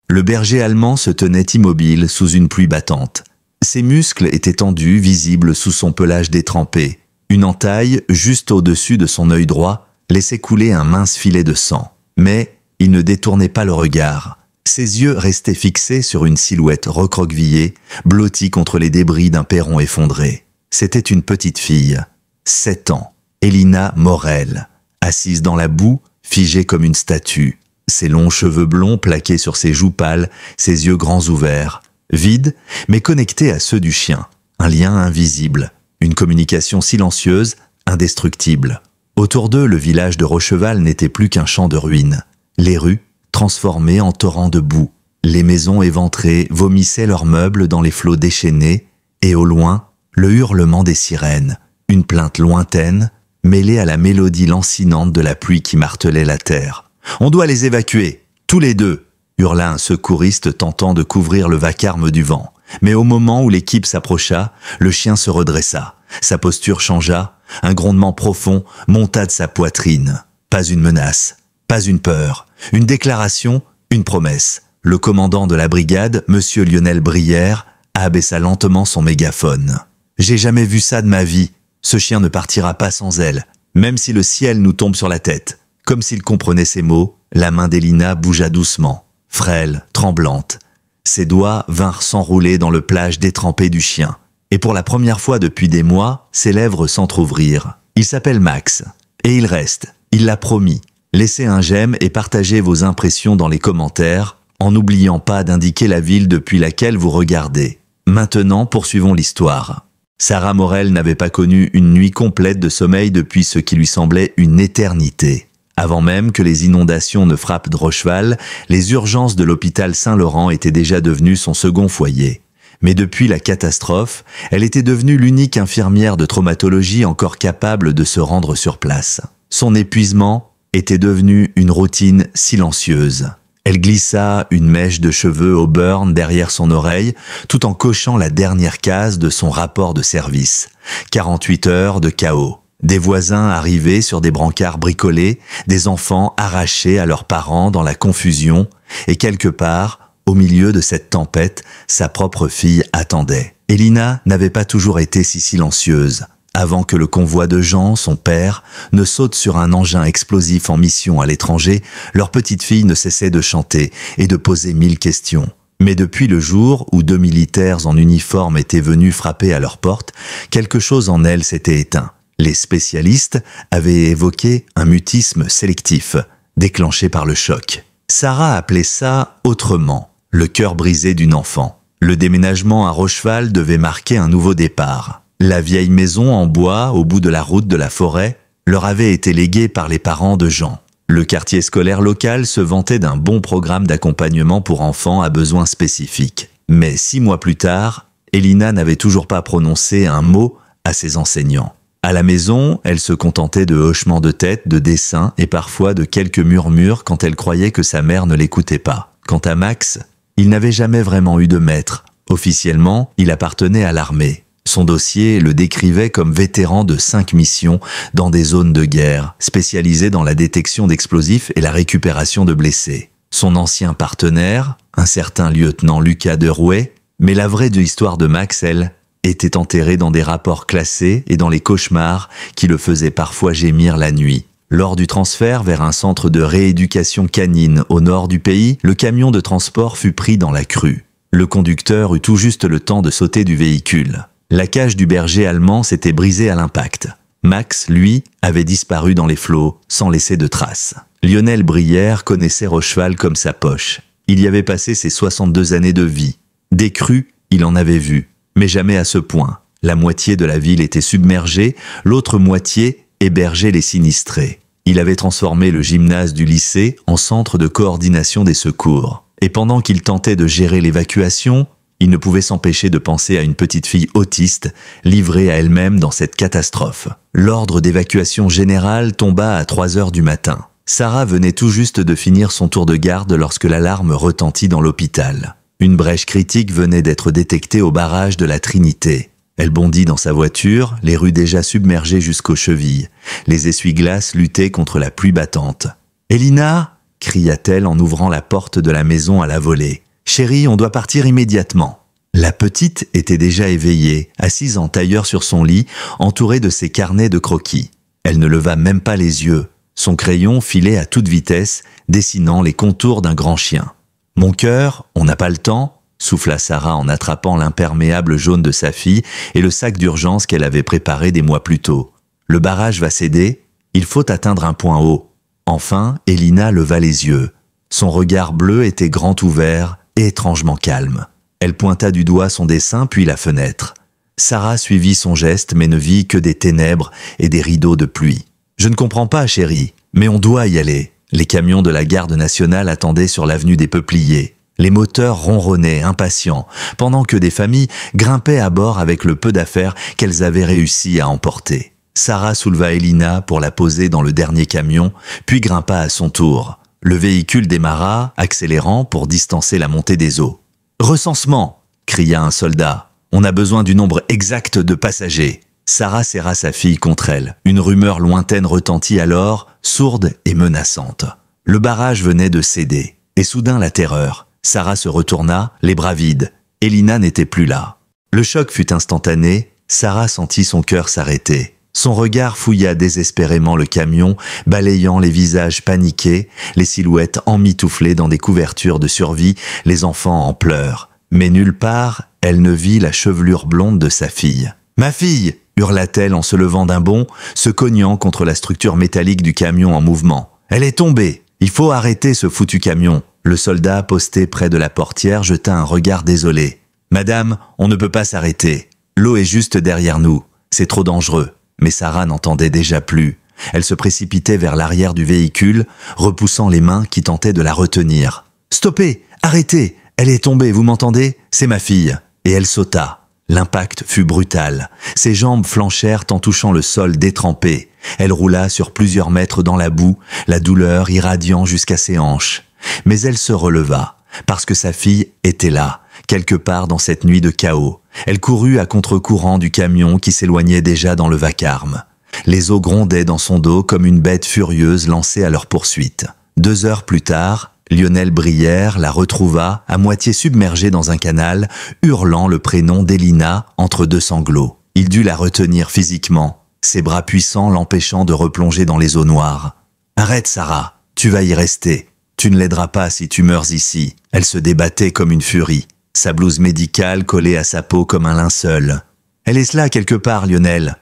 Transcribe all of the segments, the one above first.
Le berger allemand se tenait immobile sous une pluie battante. Ses muscles étaient tendus, visibles sous son pelage détrempé. Une entaille, juste au-dessus de son œil droit, laissait couler un mince filet de sang. Mais il ne détournait pas le regard. Ses yeux restaient fixés sur une silhouette recroquevillée, blottie contre les débris d'un perron effondré. C'était une petite fille, 7 ans, Elina Morel, assise dans la boue, figée comme une statue. Ses longs cheveux blonds plaqués sur ses joues pâles, ses yeux grands ouverts, vides, mais connectés à ceux du chien. Un lien invisible, une communication silencieuse, indestructible. Autour d'eux, le village de Rocheval n'était plus qu'un champ de ruines. Les rues, transformées en torrents de boue. Les maisons éventrées vomissaient leurs meubles dans les flots déchaînés, et au loin, le hurlement des sirènes, une plainte lointaine, mêlée à la mélodie lancinante de la pluie qui martelait la terre. « On doit les évacuer, tous les deux !» hurla un secouriste tentant de couvrir le vacarme du vent. Mais au moment où l'équipe s'approcha, le chien se redressa. Sa posture changea, un grondement profond monta de sa poitrine. Pas une menace, pas une peur, une déclaration, une promesse. Le commandant de la brigade, Monsieur Lionel Brière, abaissa lentement son mégaphone. « J'ai jamais vu ça de ma vie. Ce chien ne partira pas sans elle, même si le ciel nous tombe sur la tête. » Comme s'il comprenait ces mots, la main d'Elina bougea doucement, frêle, tremblante. Ses doigts vinrent s'enrouler dans le pelage détrempé du chien. Et pour la première fois depuis des mois, ses lèvres s'entr'ouvrirent. Il s'appelle Max. Et il reste. Il l'a promis. Laissez un j'aime et partagez vos impressions dans les commentaires, en n'oubliant pas d'indiquer la ville depuis laquelle vous regardez. Maintenant, poursuivons l'histoire. Sarah Morel n'avait pas connu une nuit complète de sommeil depuis ce qui lui semblait une éternité. Avant même que les inondations ne frappent Rocheval, les urgences de l'hôpital Saint-Laurent étaient déjà devenues son second foyer. Mais depuis la catastrophe, elle était devenue l'unique infirmière de traumatologie encore capable de se rendre sur place. Son épuisement était devenu une routine silencieuse. Elle glissa une mèche de cheveux au burn derrière son oreille, tout en cochant la dernière case de son rapport de service. 48 heures de chaos. Des voisins arrivés sur des brancards bricolés, des enfants arrachés à leurs parents dans la confusion, et quelque part, au milieu de cette tempête, sa propre fille attendait. Elina n'avait pas toujours été si silencieuse. Avant que le convoi de Jean, son père, ne saute sur un engin explosif en mission à l'étranger, leur petite fille ne cessait de chanter et de poser 1000 questions. Mais depuis le jour où 2 militaires en uniforme étaient venus frapper à leur porte, quelque chose en elle s'était éteint. Les spécialistes avaient évoqué un mutisme sélectif, déclenché par le choc. Sarah appelait ça autrement, le cœur brisé d'une enfant. Le déménagement à Rocheval devait marquer un nouveau départ. La vieille maison en bois, au bout de la route de la forêt, leur avait été léguée par les parents de Jean. Le quartier scolaire local se vantait d'un bon programme d'accompagnement pour enfants à besoins spécifiques. Mais 6 mois plus tard, Elina n'avait toujours pas prononcé un mot à ses enseignants. À la maison, elle se contentait de hochements de tête, de dessins et parfois de quelques murmures quand elle croyait que sa mère ne l'écoutait pas. Quant à Max, il n'avait jamais vraiment eu de maître. Officiellement, il appartenait à l'armée. Son dossier le décrivait comme vétéran de 5 missions dans des zones de guerre, spécialisé dans la détection d'explosifs et la récupération de blessés. Son ancien partenaire, un certain lieutenant Lucas Derouet, mais la vraie histoire de Max, elle, était enterré dans des rapports classés et dans les cauchemars qui le faisaient parfois gémir la nuit. Lors du transfert vers un centre de rééducation canine au nord du pays, le camion de transport fut pris dans la crue. Le conducteur eut tout juste le temps de sauter du véhicule. La cage du berger allemand s'était brisée à l'impact. Max, lui, avait disparu dans les flots, sans laisser de traces. Lionel Brière connaissait Rocheval comme sa poche. Il y avait passé ses 62 années de vie. Des crues, il en avait vu. Mais jamais à ce point. La moitié de la ville était submergée, l'autre moitié hébergeait les sinistrés. Il avait transformé le gymnase du lycée en centre de coordination des secours. Et pendant qu'il tentait de gérer l'évacuation, il ne pouvait s'empêcher de penser à une petite fille autiste, livrée à elle-même dans cette catastrophe. L'ordre d'évacuation générale tomba à 3 heures du matin. Sarah venait tout juste de finir son tour de garde lorsque l'alarme retentit dans l'hôpital. Une brèche critique venait d'être détectée au barrage de la Trinité. Elle bondit dans sa voiture, les rues déjà submergées jusqu'aux chevilles. Les essuie-glaces luttaient contre la pluie battante. « Elina !» cria-t-elle en ouvrant la porte de la maison à la volée. « Chérie, on doit partir immédiatement. » La petite était déjà éveillée, assise en tailleur sur son lit, entourée de ses carnets de croquis. Elle ne leva même pas les yeux. Son crayon filait à toute vitesse, dessinant les contours d'un grand chien. « Mon cœur, on n'a pas le temps ?» souffla Sarah en attrapant l'imperméable jaune de sa fille et le sac d'urgence qu'elle avait préparé des mois plus tôt. « Le barrage va céder, il faut atteindre un point haut. » Enfin, Elina leva les yeux. Son regard bleu était grand ouvert et étrangement calme. Elle pointa du doigt son dessin puis la fenêtre. Sarah suivit son geste mais ne vit que des ténèbres et des rideaux de pluie. « Je ne comprends pas, chérie, mais on doit y aller. » Les camions de la garde nationale attendaient sur l'avenue des Peupliers. Les moteurs ronronnaient, impatients, pendant que des familles grimpaient à bord avec le peu d'affaires qu'elles avaient réussi à emporter. Sarah souleva Elina pour la poser dans le dernier camion, puis grimpa à son tour. Le véhicule démarra, accélérant pour distancer la montée des eaux. « Recensement !» cria un soldat. « On a besoin du nombre exact de passagers. » Sarah serra sa fille contre elle. Une rumeur lointaine retentit alors, sourde et menaçante. Le barrage venait de céder. Et soudain la terreur. Sarah se retourna, les bras vides. Elina n'était plus là. Le choc fut instantané. Sarah sentit son cœur s'arrêter. Son regard fouilla désespérément le camion, balayant les visages paniqués, les silhouettes emmitouflées dans des couvertures de survie, les enfants en pleurs. Mais nulle part, elle ne vit la chevelure blonde de sa fille. « Ma fille !» hurla-t-elle en se levant d'un bond, se cognant contre la structure métallique du camion en mouvement. « Elle est tombée. Il faut arrêter ce foutu camion. » Le soldat posté près de la portière jeta un regard désolé. « Madame, on ne peut pas s'arrêter. L'eau est juste derrière nous. C'est trop dangereux. » Mais Sarah n'entendait déjà plus. Elle se précipitait vers l'arrière du véhicule, repoussant les mains qui tentaient de la retenir. « Stoppez! Arrêtez! Elle est tombée, vous m'entendez? C'est ma fille. » Et elle sauta. L'impact fut brutal. Ses jambes flanchèrent en touchant le sol détrempé. Elle roula sur plusieurs mètres dans la boue, la douleur irradiant jusqu'à ses hanches. Mais elle se releva, parce que sa fille était là, quelque part dans cette nuit de chaos. Elle courut à contre-courant du camion qui s'éloignait déjà dans le vacarme. Les eaux grondaient dans son dos comme une bête furieuse lancée à leur poursuite. 2 heures plus tard, Lionel Brière la retrouva à moitié submergée dans un canal, hurlant le prénom d'Elina entre 2 sanglots. Il dut la retenir physiquement, ses bras puissants l'empêchant de replonger dans les eaux noires. « Arrête, Sarah, tu vas y rester. Tu ne l'aideras pas si tu meurs ici. » Elle se débattait comme une furie. Sa blouse médicale collée à sa peau comme un linceul. « Elle est là quelque part, Lionel. »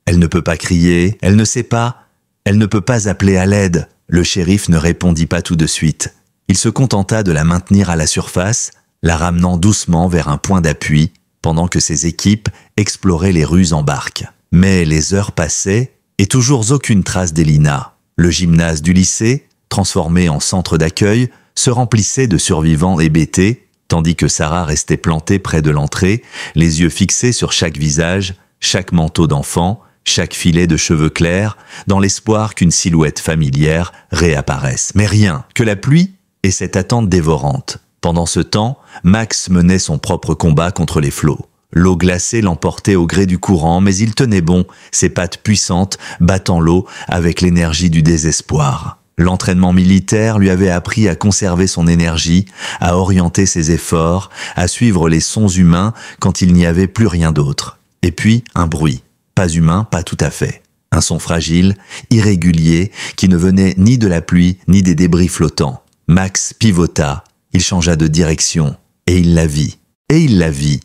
Elle ne peut pas crier, elle ne sait pas. Elle ne peut pas appeler à l'aide. Le shérif ne répondit pas tout de suite. Il se contenta de la maintenir à la surface, la ramenant doucement vers un point d'appui, pendant que ses équipes exploraient les rues en barque. Mais les heures passaient, et toujours aucune trace d'Elina. Le gymnase du lycée, transformé en centre d'accueil, se remplissait de survivants hébétés, tandis que Sarah restait plantée près de l'entrée, les yeux fixés sur chaque visage, chaque manteau d'enfant, chaque filet de cheveux clairs, dans l'espoir qu'une silhouette familière réapparaisse. Mais rien, que la pluie et cette attente dévorante. Pendant ce temps, Max menait son propre combat contre les flots. L'eau glacée l'emportait au gré du courant, mais il tenait bon, ses pattes puissantes battant l'eau avec l'énergie du désespoir. L'entraînement militaire lui avait appris à conserver son énergie, à orienter ses efforts, à suivre les sons humains quand il n'y avait plus rien d'autre. Et puis, un bruit. Pas humain, pas tout à fait. Un son fragile, irrégulier, qui ne venait ni de la pluie, ni des débris flottants. Max pivota, il changea de direction, et il la vit. Et il la vit.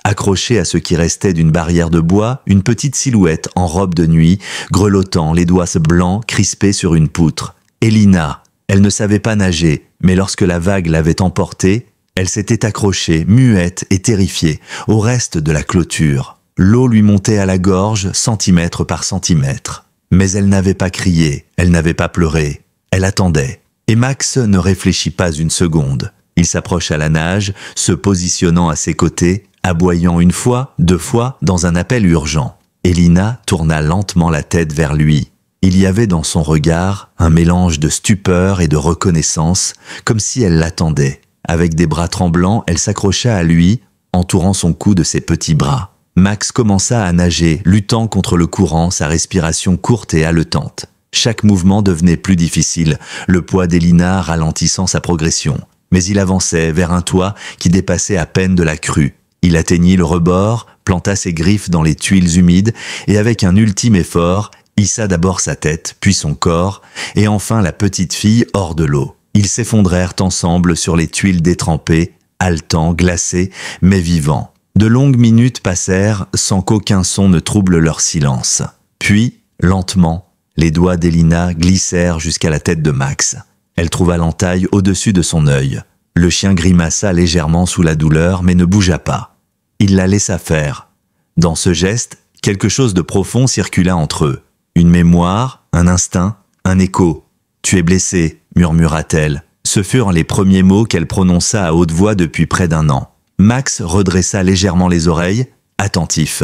Accrochée à ce qui restait d'une barrière de bois, une petite silhouette en robe de nuit, grelottant, les doigts blancs crispés sur une poutre. Elina, elle ne savait pas nager, mais lorsque la vague l'avait emportée, elle s'était accrochée, muette et terrifiée, au reste de la clôture. L'eau lui montait à la gorge, centimètre par centimètre. Mais elle n'avait pas crié, elle n'avait pas pleuré, elle attendait. Et Max ne réfléchit pas une seconde. Il s'approche à la nage, se positionnant à ses côtés, aboyant 1 fois, 2 fois, dans un appel urgent. Elina tourna lentement la tête vers lui. Il y avait dans son regard un mélange de stupeur et de reconnaissance, comme si elle l'attendait. Avec des bras tremblants, elle s'accrocha à lui, entourant son cou de ses petits bras. Max commença à nager, luttant contre le courant, sa respiration courte et haletante. Chaque mouvement devenait plus difficile, le poids d'Elina ralentissant sa progression. Mais il avançait vers un toit qui dépassait à peine de la crue. Il atteignit le rebord, planta ses griffes dans les tuiles humides et avec un ultime effort, hissa d'abord sa tête, puis son corps, et enfin la petite fille hors de l'eau. Ils s'effondrèrent ensemble sur les tuiles détrempées, haletants, glacés, mais vivants. De longues minutes passèrent sans qu'aucun son ne trouble leur silence. Puis, lentement, les doigts d'Elina glissèrent jusqu'à la tête de Max. Elle trouva l'entaille au-dessus de son œil. Le chien grimaça légèrement sous la douleur, mais ne bougea pas. Il la laissa faire. Dans ce geste, quelque chose de profond circula entre eux. Une mémoire, un instinct, un écho. « Tu es blessé », murmura-t-elle. Ce furent les premiers mots qu'elle prononça à haute voix depuis près d'1 an. Max redressa légèrement les oreilles, attentif.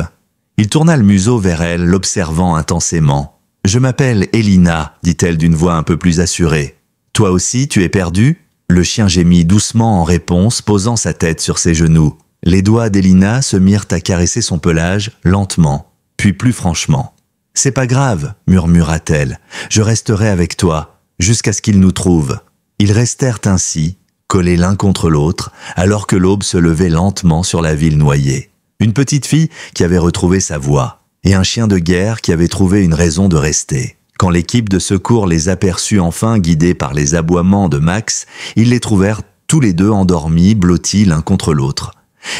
Il tourna le museau vers elle, l'observant intensément. « Je m'appelle Elina », dit-elle d'une voix un peu plus assurée. « Toi aussi, tu es perdu ?» Le chien gémit doucement en réponse, posant sa tête sur ses genoux. Les doigts d'Elina se mirent à caresser son pelage, lentement, puis plus franchement. « C'est pas grave », murmura-t-elle. « Je resterai avec toi, jusqu'à ce qu'il nous trouve. » Ils restèrent ainsi, collés l'un contre l'autre, alors que l'aube se levait lentement sur la ville noyée. Une petite fille qui avait retrouvé sa voix, et un chien de guerre qui avait trouvé une raison de rester. Quand l'équipe de secours les aperçut enfin guidés par les aboiements de Max, ils les trouvèrent tous les deux endormis, blottis l'un contre l'autre.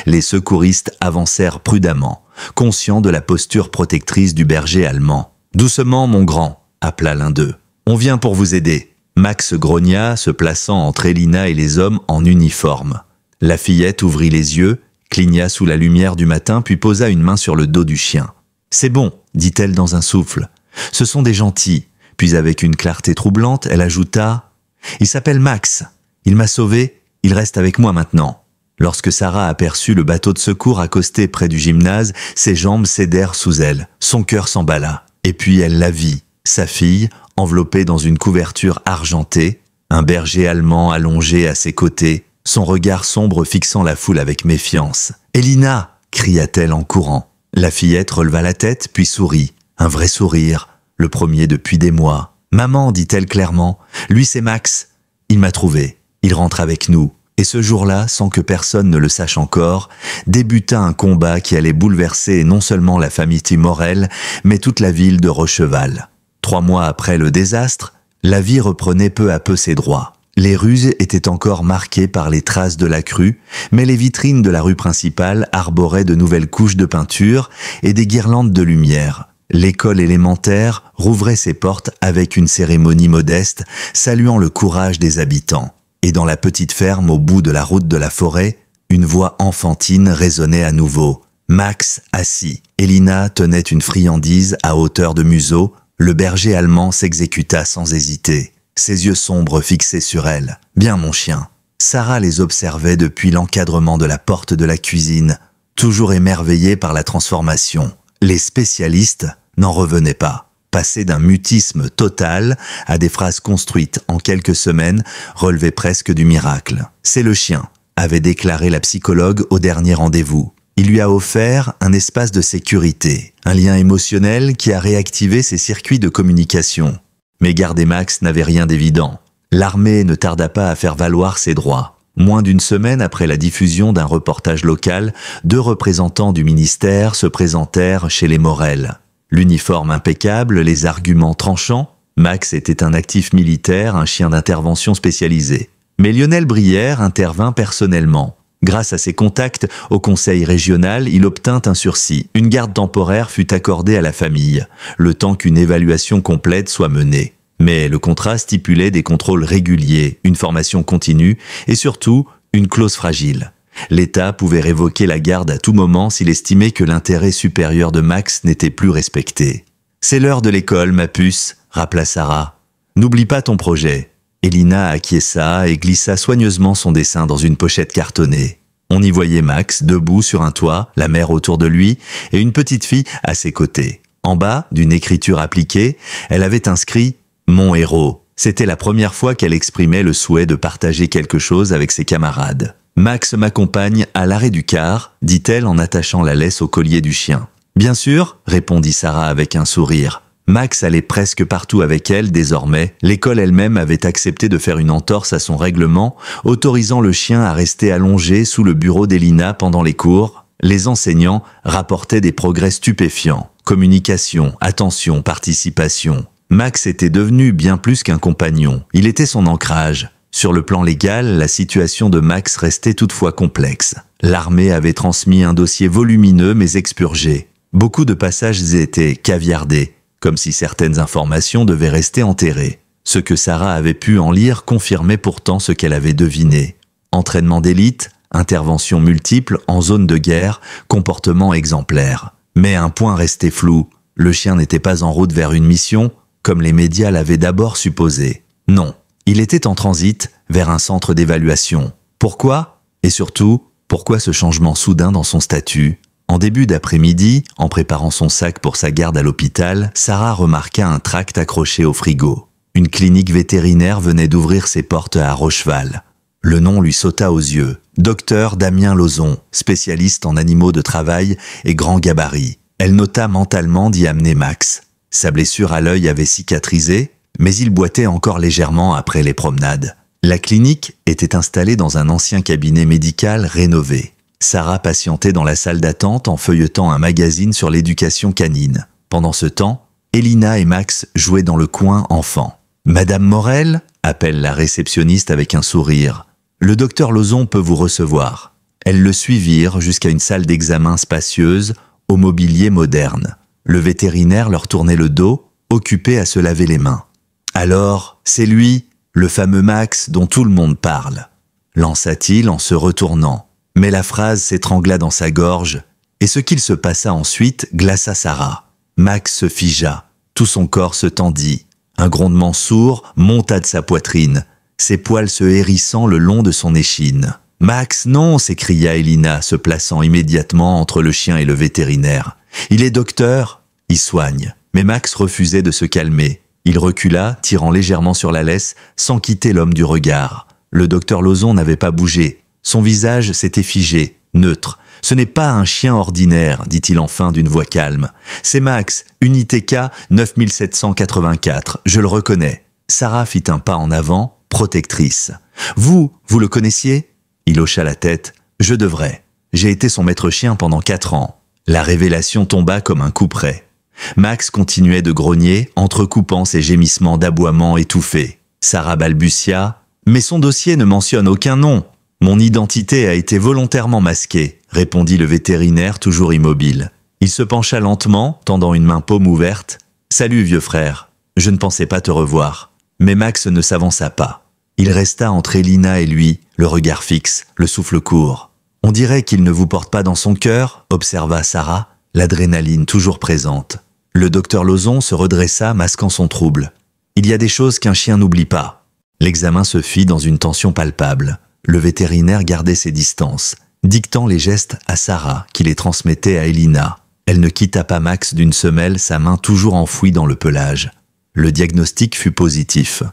Les secouristes avancèrent prudemment, conscients de la posture protectrice du berger allemand. « Doucement, mon grand !» appela l'un d'eux. « On vient pour vous aider. » Max grogna, se plaçant entre Elina et les hommes en uniforme. La fillette ouvrit les yeux, cligna sous la lumière du matin, puis posa une main sur le dos du chien. « C'est bon !» dit-elle dans un souffle. « Ce sont des gentils. » Puis avec une clarté troublante, elle ajouta « Il s'appelle Max. Il m'a sauvé. Il reste avec moi maintenant. » Lorsque Sarah aperçut le bateau de secours accosté près du gymnase, ses jambes cédèrent sous elle. Son cœur s'emballa. Et puis elle la vit, sa fille, enveloppée dans une couverture argentée, un berger allemand allongé à ses côtés, son regard sombre fixant la foule avec méfiance. « Elina !» cria-t-elle en courant. La fillette releva la tête, puis sourit. Un vrai sourire, le premier depuis des mois. « Maman !» dit-elle clairement. « Lui c'est Max. Il m'a trouvé. Il rentre avec nous. » Et ce jour-là, sans que personne ne le sache encore, débuta un combat qui allait bouleverser non seulement la famille Morel, mais toute la ville de Rocheval. 3 mois après le désastre, la vie reprenait peu à peu ses droits. Les rues étaient encore marquées par les traces de la crue, mais les vitrines de la rue principale arboraient de nouvelles couches de peinture et des guirlandes de lumière. L'école élémentaire rouvrait ses portes avec une cérémonie modeste, saluant le courage des habitants. Et dans la petite ferme au bout de la route de la forêt, une voix enfantine résonnait à nouveau. Max assis. Elina tenait une friandise à hauteur de museau. Le berger allemand s'exécuta sans hésiter, ses yeux sombres fixés sur elle. « Bien, mon chien. » Sarah les observait depuis l'encadrement de la porte de la cuisine, toujours émerveillée par la transformation. Les spécialistes n'en revenaient pas. Passer d'un mutisme total à des phrases construites en quelques semaines relevait presque du miracle. « C'est le chien », avait déclaré la psychologue au dernier rendez-vous. Il lui a offert un espace de sécurité, un lien émotionnel qui a réactivé ses circuits de communication. Mais garder Max n'avait rien d'évident. L'armée ne tarda pas à faire valoir ses droits. Moins d'1 semaine après la diffusion d'un reportage local, 2 représentants du ministère se présentèrent chez les Morel. L'uniforme impeccable, les arguments tranchants, Max était un actif militaire, un chien d'intervention spécialisé. Mais Lionel Brière intervint personnellement. Grâce à ses contacts au conseil régional, il obtint un sursis. Une garde temporaire fut accordée à la famille, le temps qu'une évaluation complète soit menée. Mais le contrat stipulait des contrôles réguliers, une formation continue et surtout une clause fragile. L'État pouvait révoquer la garde à tout moment s'il estimait que l'intérêt supérieur de Max n'était plus respecté. « C'est l'heure de l'école, ma puce », rappela Sarah. « N'oublie pas ton projet. » Elina acquiesça et glissa soigneusement son dessin dans une pochette cartonnée. On y voyait Max, debout sur un toit, la mère autour de lui, et une petite fille à ses côtés. En bas, d'une écriture appliquée, elle avait inscrit « Mon héros ». C'était la première fois qu'elle exprimait le souhait de partager quelque chose avec ses camarades. « Max m'accompagne à l'arrêt du car », dit-elle en attachant la laisse au collier du chien. « Bien sûr », répondit Sarah avec un sourire. « Max allait presque partout avec elle désormais. L'école elle-même avait accepté de faire une entorse à son règlement, autorisant le chien à rester allongé sous le bureau d'Elina pendant les cours. Les enseignants rapportaient des progrès stupéfiants. Communication, attention, participation. Max était devenu bien plus qu'un compagnon. Il était son ancrage. Sur le plan légal, la situation de Max restait toutefois complexe. L'armée avait transmis un dossier volumineux mais expurgé. Beaucoup de passages étaient caviardés, comme si certaines informations devaient rester enterrées. Ce que Sarah avait pu en lire confirmait pourtant ce qu'elle avait deviné. Entraînement d'élite, interventions multiples en zone de guerre, comportement exemplaire. Mais un point restait flou. Le chien n'était pas en route vers une mission, comme les médias l'avaient d'abord supposé. Non, il était en transit vers un centre d'évaluation. Pourquoi? Et surtout, pourquoi ce changement soudain dans son statut? En début d'après-midi, en préparant son sac pour sa garde à l'hôpital, Sarah remarqua un tract accroché au frigo. Une clinique vétérinaire venait d'ouvrir ses portes à Rocheval. Le nom lui sauta aux yeux. Docteur Damien Lauzon, spécialiste en animaux de travail et grand gabarit. Elle nota mentalement d'y amener Max. Sa blessure à l'œil avait cicatrisé, mais il boitait encore légèrement après les promenades. La clinique était installée dans un ancien cabinet médical rénové. Sarah patientait dans la salle d'attente en feuilletant un magazine sur l'éducation canine. Pendant ce temps, Elina et Max jouaient dans le coin enfant. « Madame Morel ?» appelle la réceptionniste avec un sourire. « Le docteur Lauzon peut vous recevoir. » Elles le suivirent jusqu'à une salle d'examen spacieuse, au mobilier moderne. Le vétérinaire leur tournait le dos, occupé à se laver les mains. « Alors, c'est lui, le fameux Max dont tout le monde parle » lança-t-il en se retournant. Mais la phrase s'étrangla dans sa gorge, et ce qu'il se passa ensuite glaça Sarah. Max se figea, tout son corps se tendit. Un grondement sourd monta de sa poitrine, ses poils se hérissant le long de son échine. « Max, non !» s'écria Elina, se plaçant immédiatement entre le chien et le vétérinaire. « Il est docteur, il soigne. » Mais Max refusait de se calmer. Il recula, tirant légèrement sur la laisse, sans quitter l'homme du regard. Le docteur Lauzon n'avait pas bougé. Son visage s'était figé, neutre. « Ce n'est pas un chien ordinaire, dit-il enfin d'une voix calme. C'est Max, unité K 9784, je le reconnais. » Sarah fit un pas en avant, protectrice. « Vous le connaissiez ?» Il hocha la tête. « Je devrais. J'ai été son maître chien pendant 4 ans. » La révélation tomba comme un coup près. Max continuait de grogner, entrecoupant ses gémissements d'aboiement étouffés. Sarah balbutia. « Mais son dossier ne mentionne aucun nom. » « Mon identité a été volontairement masquée, » répondit le vétérinaire toujours immobile. Il se pencha lentement, tendant une main paume ouverte. « Salut, vieux frère. Je ne pensais pas te revoir. » Mais Max ne s'avança pas. Il resta entre Elina et lui, le regard fixe, le souffle court. « On dirait qu'il ne vous porte pas dans son cœur, » observa Sarah, l'adrénaline toujours présente. Le docteur Lauzon se redressa, masquant son trouble. « Il y a des choses qu'un chien n'oublie pas. » L'examen se fit dans une tension palpable. Le vétérinaire gardait ses distances, dictant les gestes à Sarah, qui les transmettait à Elina. Elle ne quitta pas Max d'une semelle, sa main toujours enfouie dans le pelage. Le diagnostic fut positif.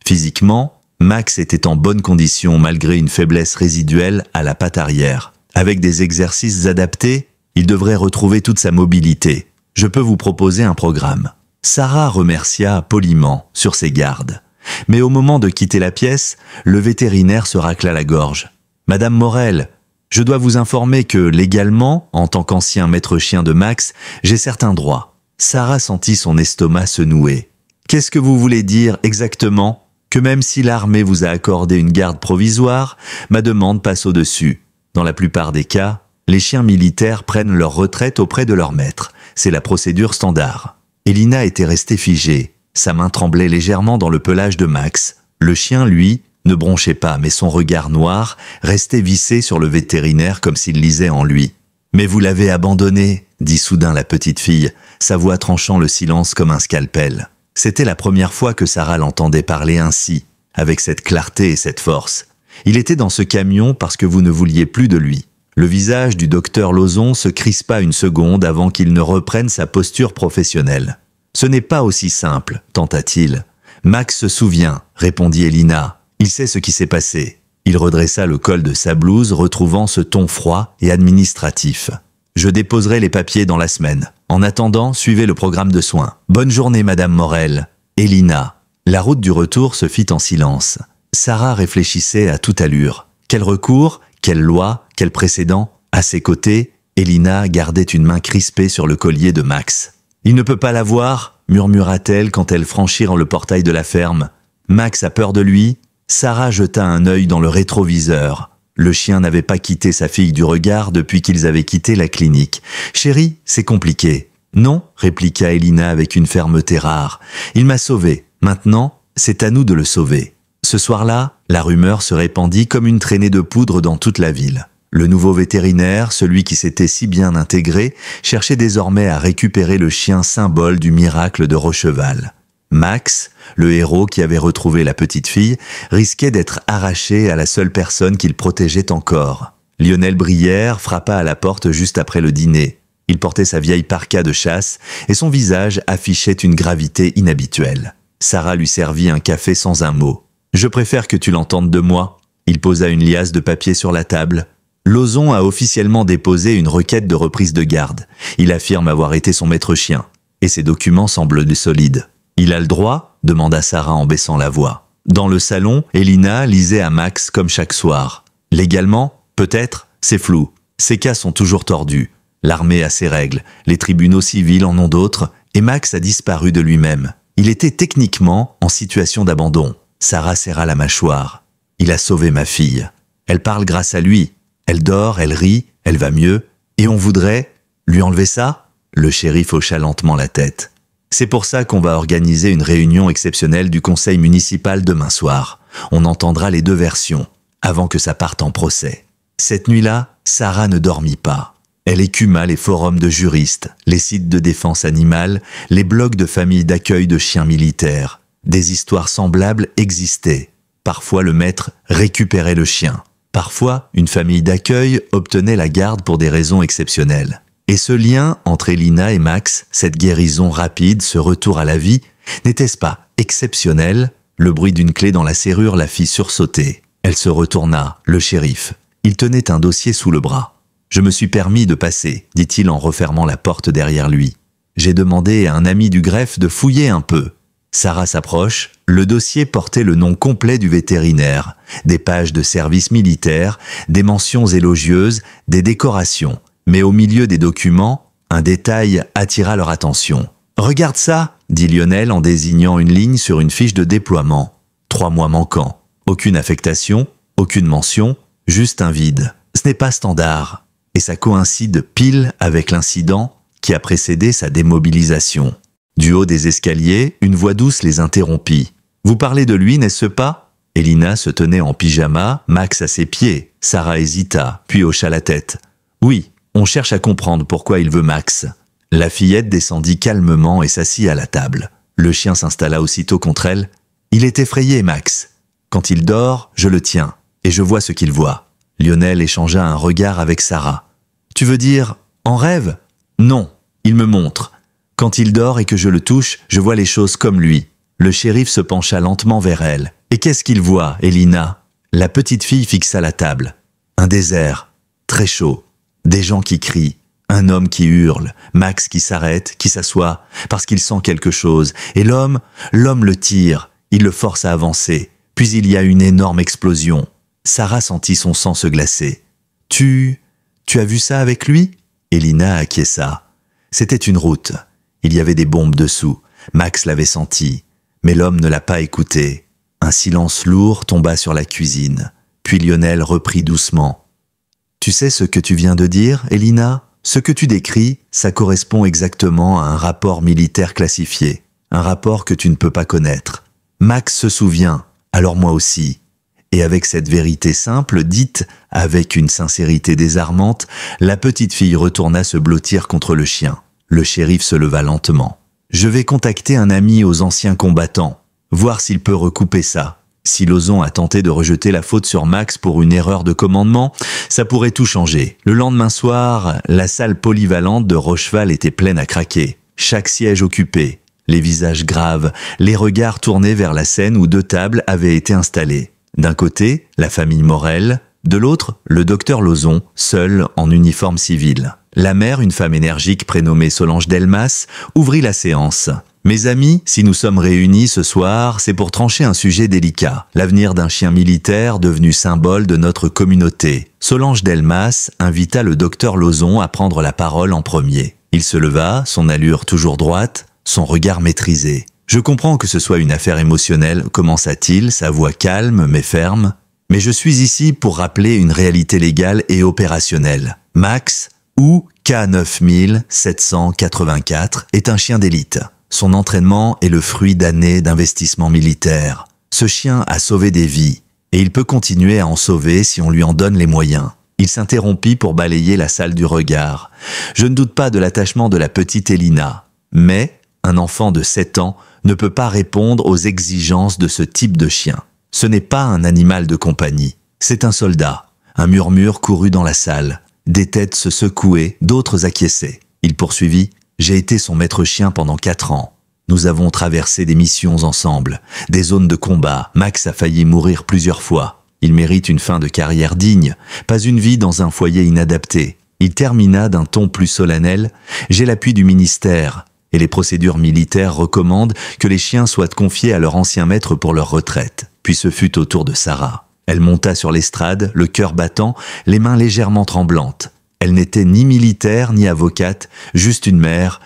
Physiquement, Max était en bonne condition malgré une faiblesse résiduelle à la patte arrière. Avec des exercices adaptés, il devrait retrouver toute sa mobilité. Je peux vous proposer un programme. Sarah remercia poliment, sur ses gardes. Mais au moment de quitter la pièce, le vétérinaire se racla la gorge. « Madame Morel, je dois vous informer que, légalement, en tant qu'ancien maître chien de Max, j'ai certains droits. » Sarah sentit son estomac se nouer. « Qu'est-ce que vous voulez dire exactement? Que même si l'armée vous a accordé une garde provisoire, ma demande passe au-dessus. Dans la plupart des cas, les chiens militaires prennent leur retraite auprès de leur maître. C'est la procédure standard. » Elina était restée figée. Sa main tremblait légèrement dans le pelage de Max. Le chien, lui, ne bronchait pas, mais son regard noir restait vissé sur le vétérinaire comme s'il lisait en lui. « Mais vous l'avez abandonné » dit soudain la petite fille, sa voix tranchant le silence comme un scalpel. C'était la première fois que Sarah l'entendait parler ainsi, avec cette clarté et cette force. Il était dans ce camion parce que vous ne vouliez plus de lui. Le visage du docteur Lauzon se crispa une seconde avant qu'il ne reprenne sa posture professionnelle. « Ce n'est pas aussi simple, tenta-t-il. »« Max se souvient, » répondit Elina. « Il sait ce qui s'est passé. » Il redressa le col de sa blouse, retrouvant ce ton froid et administratif. « Je déposerai les papiers dans la semaine. En attendant, suivez le programme de soins. Bonne journée, Madame Morel. Elina. La route du retour se fit en silence. Sarah réfléchissait à toute allure. Quel recours? Quelle loi? Quel précédent? À ses côtés, Elina gardait une main crispée sur le collier de Max. « Il ne peut pas la voir » murmura-t-elle quand elles franchirent le portail de la ferme. « Max a peur de lui ?» Sarah jeta un œil dans le rétroviseur. Le chien n'avait pas quitté sa fille du regard depuis qu'ils avaient quitté la clinique. « Chérie, c'est compliqué. »« Non » répliqua Elina avec une fermeté rare. « Il m'a sauvé. Maintenant, c'est à nous de le sauver. » Ce soir-là, la rumeur se répandit comme une traînée de poudre dans toute la ville. Le nouveau vétérinaire, celui qui s'était si bien intégré, cherchait désormais à récupérer le chien symbole du miracle de Rocheval. Max, le héros qui avait retrouvé la petite fille, risquait d'être arraché à la seule personne qu'il protégeait encore. Lionel Brière frappa à la porte juste après le dîner. Il portait sa vieille parka de chasse et son visage affichait une gravité inhabituelle. Sarah lui servit un café sans un mot. « Je préfère que tu l'entendes de moi. » Il posa une liasse de papier sur la table. Lozon a officiellement déposé une requête de reprise de garde. Il affirme avoir été son maître chien. Et ses documents semblent solides. « Il a le droit ?» demanda Sarah en baissant la voix. Dans le salon, Elina lisait à Max comme chaque soir. « Légalement, peut-être, c'est flou. Ces cas sont toujours tordus. L'armée a ses règles, les tribunaux civils en ont d'autres, et Max a disparu de lui-même. Il était techniquement en situation d'abandon. » Sarah serra la mâchoire. « Il a sauvé ma fille. Elle parle grâce à lui. Elle dort, elle rit, elle va mieux. Et on voudrait lui enlever ça ?» Le shérif hocha lentement la tête. « C'est pour ça qu'on va organiser une réunion exceptionnelle du conseil municipal demain soir. On entendra les deux versions, avant que ça parte en procès. » Cette nuit-là, Sarah ne dormit pas. Elle écuma les forums de juristes, les sites de défense animale, les blogs de familles d'accueil de chiens militaires. Des histoires semblables existaient. Parfois, le maître récupérait le chien. Parfois, une famille d'accueil obtenait la garde pour des raisons exceptionnelles. Et ce lien entre Elina et Max, cette guérison rapide, ce retour à la vie, n'était-ce pas exceptionnel? Le bruit d'une clé dans la serrure la fit sursauter. Elle se retourna, le shérif. Il tenait un dossier sous le bras. « Je me suis permis de passer », dit-il en refermant la porte derrière lui. « J'ai demandé à un ami du greffe de fouiller un peu. » Sarah s'approche. Le dossier portait le nom complet du vétérinaire, des pages de service militaire, des mentions élogieuses, des décorations. Mais au milieu des documents, un détail attira leur attention. « Regarde ça !» dit Lionel en désignant une ligne sur une fiche de déploiement. 3 mois manquants. Aucune affectation, aucune mention, juste un vide. Ce n'est pas standard. Et ça coïncide pile avec l'incident qui a précédé sa démobilisation. Du haut des escaliers, une voix douce les interrompit. « Vous parlez de lui, n'est-ce pas ?» Elina se tenait en pyjama, Max à ses pieds. Sarah hésita, puis hocha la tête. « Oui, on cherche à comprendre pourquoi il veut Max. » La fillette descendit calmement et s'assit à la table. Le chien s'installa aussitôt contre elle. « Il est effrayé, Max. Quand il dort, je le tiens, et je vois ce qu'il voit. » Lionel échangea un regard avec Sarah. « Tu veux dire, en rêve ?»« Non, il me montre. Quand il dort et que je le touche, je vois les choses comme lui. » Le shérif se pencha lentement vers elle. « Et qu'est-ce qu'il voit, Elina ?» La petite fille fixa la table. Un désert, très chaud, des gens qui crient, un homme qui hurle, Max qui s'arrête, qui s'assoit, parce qu'il sent quelque chose. Et l'homme le tire, il le force à avancer. Puis il y a une énorme explosion. Sarah sentit son sang se glacer. « Tu as vu ça avec lui ?» Elina acquiesça. C'était une route. Il y avait des bombes dessous. Max l'avait senti. Mais l'homme ne l'a pas écouté. Un silence lourd tomba sur la cuisine. Puis Lionel reprit doucement. « Tu sais ce que tu viens de dire, Elina ? Ce que tu décris, ça correspond exactement à un rapport militaire classifié. Un rapport que tu ne peux pas connaître. Max se souvient, alors moi aussi. » Et avec cette vérité simple, dite avec une sincérité désarmante, la petite fille retourna se blottir contre le chien. Le shérif se leva lentement. « Je vais contacter un ami aux anciens combattants, voir s'il peut recouper ça. Si Lozon a tenté de rejeter la faute sur Max pour une erreur de commandement, ça pourrait tout changer. » Le lendemain soir, la salle polyvalente de Rocheval était pleine à craquer. Chaque siège occupé, les visages graves, les regards tournés vers la scène où 2 tables avaient été installées. D'un côté, la famille Morel, de l'autre, le docteur Lozon, seul en uniforme civil. La mère, une femme énergique prénommée Solange Delmas, ouvrit la séance. Mes amis, si nous sommes réunis ce soir, c'est pour trancher un sujet délicat, l'avenir d'un chien militaire devenu symbole de notre communauté. Solange Delmas invita le docteur Lauzon à prendre la parole en premier. Il se leva, son allure toujours droite, son regard maîtrisé. Je comprends que ce soit une affaire émotionnelle, commença-t-il, sa voix calme mais ferme. Mais je suis ici pour rappeler une réalité légale et opérationnelle. Max, ou K9784, est un chien d'élite. Son entraînement est le fruit d'années d'investissement militaire. Ce chien a sauvé des vies, et il peut continuer à en sauver si on lui en donne les moyens. Il s'interrompit pour balayer la salle du regard. Je ne doute pas de l'attachement de la petite Elina, mais un enfant de 7 ans ne peut pas répondre aux exigences de ce type de chien. Ce n'est pas un animal de compagnie, c'est un soldat. Un murmure courut dans la salle. Des têtes se secouaient, d'autres acquiesçaient. Il poursuivit. J'ai été son maître chien pendant 4 ans. Nous avons traversé des missions ensemble, des zones de combat. Max a failli mourir plusieurs fois. Il mérite une fin de carrière digne, pas une vie dans un foyer inadapté. Il termina d'un ton plus solennel. J'ai l'appui du ministère, et les procédures militaires recommandent que les chiens soient confiés à leur ancien maître pour leur retraite. Puis ce fut au tour de Sarah. Elle monta sur l'estrade, le cœur battant, les mains légèrement tremblantes. Elle n'était ni militaire ni avocate, juste une mère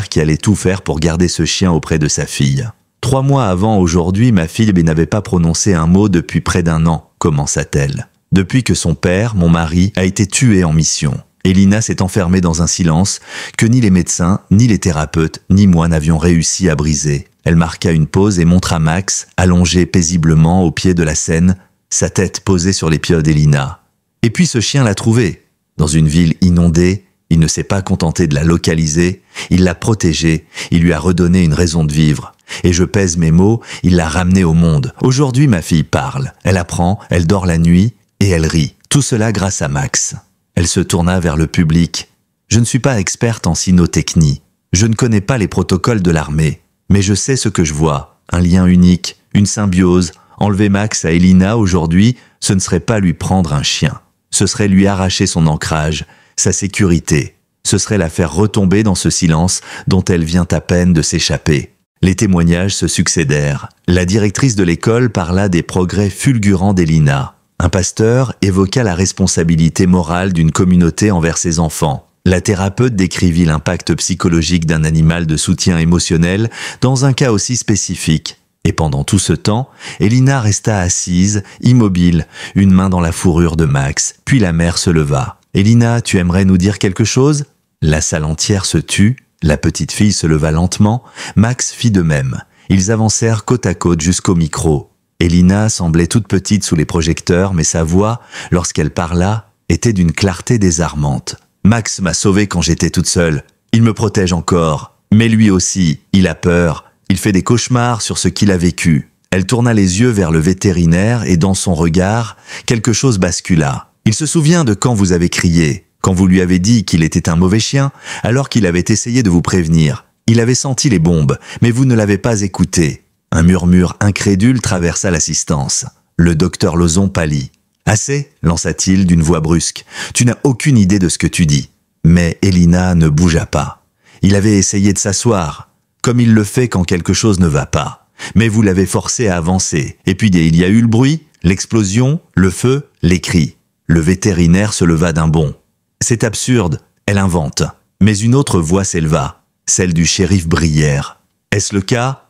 qui allait tout faire pour garder ce chien auprès de sa fille. 3 mois avant aujourd'hui, ma fille n'avait pas prononcé un mot depuis près d'1 an, commença-t-elle. Depuis que son père, mon mari, a été tué en mission. Elina s'est enfermée dans un silence que ni les médecins, ni les thérapeutes, ni moi n'avions réussi à briser. Elle marqua une pause et montra Max, allongé paisiblement au pied de la scène, sa tête posée sur l'épaule d'Elina. Et puis ce chien l'a trouvée. Dans une ville inondée, il ne s'est pas contenté de la localiser, il l'a protégée, il lui a redonné une raison de vivre. Et je pèse mes mots, il l'a ramenée au monde. Aujourd'hui, ma fille parle, elle apprend, elle dort la nuit et elle rit. Tout cela grâce à Max. Elle se tourna vers le public. Je ne suis pas experte en cynotechnie. Je ne connais pas les protocoles de l'armée. Mais je sais ce que je vois. Un lien unique, une symbiose. Enlever Max à Elina aujourd'hui, ce ne serait pas lui prendre un chien. Ce serait lui arracher son ancrage, sa sécurité. Ce serait la faire retomber dans ce silence dont elle vient à peine de s'échapper. Les témoignages se succédèrent. La directrice de l'école parla des progrès fulgurants d'Elina. Un pasteur évoqua la responsabilité morale d'une communauté envers ses enfants. La thérapeute décrivit l'impact psychologique d'un animal de soutien émotionnel dans un cas aussi spécifique. Et pendant tout ce temps, Elina resta assise, immobile, une main dans la fourrure de Max, puis la mère se leva. « Elina, tu aimerais nous dire quelque chose ?» La salle entière se tut, la petite fille se leva lentement, Max fit de même. Ils avancèrent côte à côte jusqu'au micro. Elina semblait toute petite sous les projecteurs, mais sa voix, lorsqu'elle parla, était d'une clarté désarmante. « Max m'a sauvée quand j'étais toute seule. Il me protège encore. Mais lui aussi, il a peur. Il fait des cauchemars sur ce qu'il a vécu. » Elle tourna les yeux vers le vétérinaire et dans son regard, quelque chose bascula. « Il se souvient de quand vous avez crié, quand vous lui avez dit qu'il était un mauvais chien, alors qu'il avait essayé de vous prévenir. Il avait senti les bombes, mais vous ne l'avez pas écouté. » Un murmure incrédule traversa l'assistance. Le docteur Lauzon pâlit. « Assez » lança-t-il d'une voix brusque. « Tu n'as aucune idée de ce que tu dis. » Mais Elina ne bougea pas. Il avait essayé de s'asseoir, comme il le fait quand quelque chose ne va pas. Mais vous l'avez forcé à avancer. Et puis il y a eu le bruit, l'explosion, le feu, les cris. Le vétérinaire se leva d'un bond. « C'est absurde, elle invente. » Mais une autre voix s'éleva, celle du shérif Brière. « Est-ce le cas ?»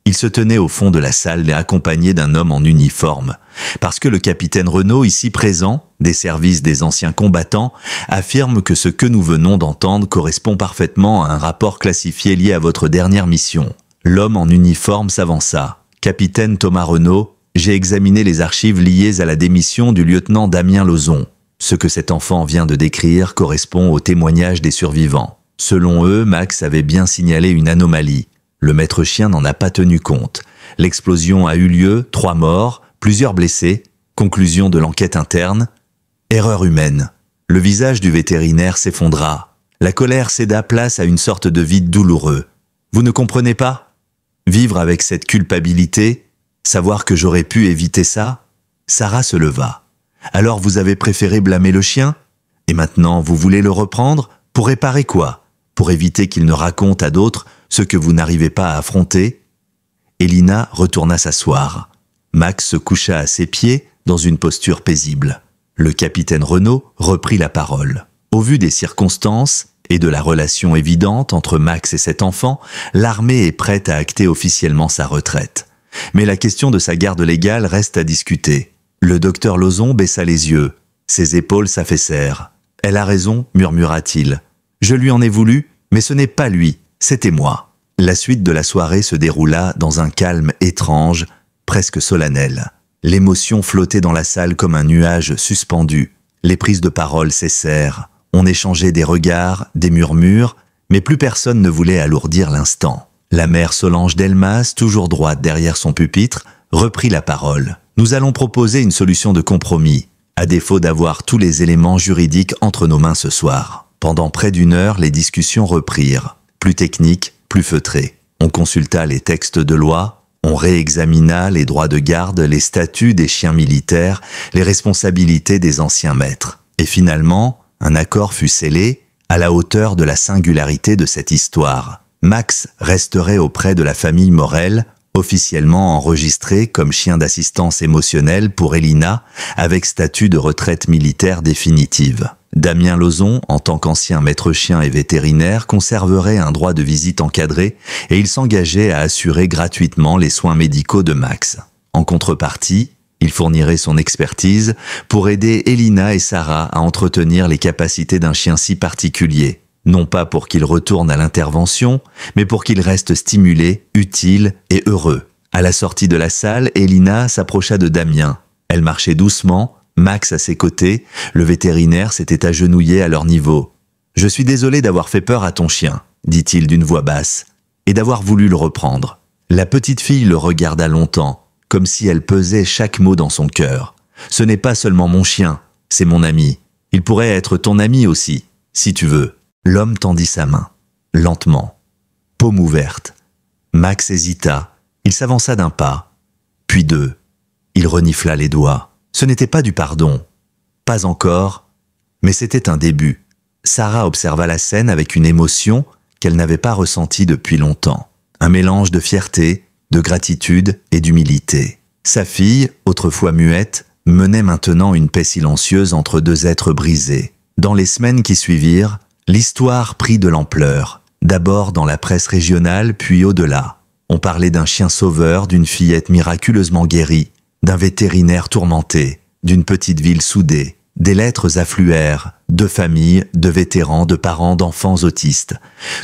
Il se tenait au fond de la salle et accompagné d'un homme en uniforme. Parce que le capitaine Renaud, ici présent, des services des anciens combattants, affirme que ce que nous venons d'entendre correspond parfaitement à un rapport classifié lié à votre dernière mission. L'homme en uniforme s'avança. « Capitaine Thomas Renaud, j'ai examiné les archives liées à la démission du lieutenant Damien Lauzon. Ce que cet enfant vient de décrire correspond au témoignage des survivants. Selon eux, Max avait bien signalé une anomalie. Le maître chien n'en a pas tenu compte. L'explosion a eu lieu, 3 morts, plusieurs blessés. Conclusion de l'enquête interne. Erreur humaine. Le visage du vétérinaire s'effondra. La colère céda place à une sorte de vide douloureux. Vous ne comprenez pas ? Vivre avec cette culpabilité, savoir que j'aurais pu éviter ça ? Sarah se leva. Alors vous avez préféré blâmer le chien ? Et maintenant, vous voulez le reprendre? Pour réparer quoi? Pour éviter qu'il ne raconte à d'autres ce que vous n'arrivez pas à affronter? Elina retourna s'asseoir. Max se coucha à ses pieds dans une posture paisible. Le capitaine Renaud reprit la parole. Au vu des circonstances et de la relation évidente entre Max et cet enfant, l'armée est prête à acter officiellement sa retraite. Mais la question de sa garde légale reste à discuter. Le docteur Lauzon baissa les yeux. Ses épaules s'affaissèrent. « Elle a raison, murmura-t-il. Je lui en ai voulu, mais ce n'est pas lui, c'était moi. » La suite de la soirée se déroula dans un calme étrange, presque solennel. L'émotion flottait dans la salle comme un nuage suspendu. Les prises de parole cessèrent. On échangeait des regards, des murmures, mais plus personne ne voulait alourdir l'instant. La mère Solange Delmas, toujours droite derrière son pupitre, reprit la parole. « Nous allons proposer une solution de compromis, à défaut d'avoir tous les éléments juridiques entre nos mains ce soir. » Pendant près d'une heure, les discussions reprirent, plus techniques, plus feutrées. On consulta les textes de loi, on réexamina les droits de garde, les statuts des chiens militaires, les responsabilités des anciens maîtres. Et finalement, un accord fut scellé à la hauteur de la singularité de cette histoire. Max resterait auprès de la famille Morel, officiellement enregistré comme chien d'assistance émotionnelle pour Elina, avec statut de retraite militaire définitive. Damien Lauzon, en tant qu'ancien maître chien et vétérinaire, conserverait un droit de visite encadré et il s'engageait à assurer gratuitement les soins médicaux de Max. En contrepartie, il fournirait son expertise pour aider Elina et Sarah à entretenir les capacités d'un chien si particulier. Non pas pour qu'il retourne à l'intervention, mais pour qu'il reste stimulé, utile et heureux. À la sortie de la salle, Elina s'approcha de Damien. Elle marchait doucement, Max à ses côtés, le vétérinaire s'était agenouillé à leur niveau. « Je suis désolé d'avoir fait peur à ton chien, » dit-il d'une voix basse, « et d'avoir voulu le reprendre. » La petite fille le regarda longtemps, comme si elle pesait chaque mot dans son cœur. « Ce n'est pas seulement mon chien, c'est mon ami. Il pourrait être ton ami aussi, si tu veux. » L'homme tendit sa main, lentement, paume ouverte. Max hésita, il s'avança d'un pas, puis deux. Il renifla les doigts. Ce n'était pas du pardon, pas encore, mais c'était un début. Sarah observa la scène avec une émotion qu'elle n'avait pas ressentie depuis longtemps. Un mélange de fierté, de gratitude et d'humilité. Sa fille, autrefois muette, menait maintenant une paix silencieuse entre deux êtres brisés. Dans les semaines qui suivirent, l'histoire prit de l'ampleur, d'abord dans la presse régionale, puis au-delà. On parlait d'un chien sauveur, d'une fillette miraculeusement guérie, d'un vétérinaire tourmenté, d'une petite ville soudée. Des lettres affluèrent, de familles, de vétérans, de parents, d'enfants autistes.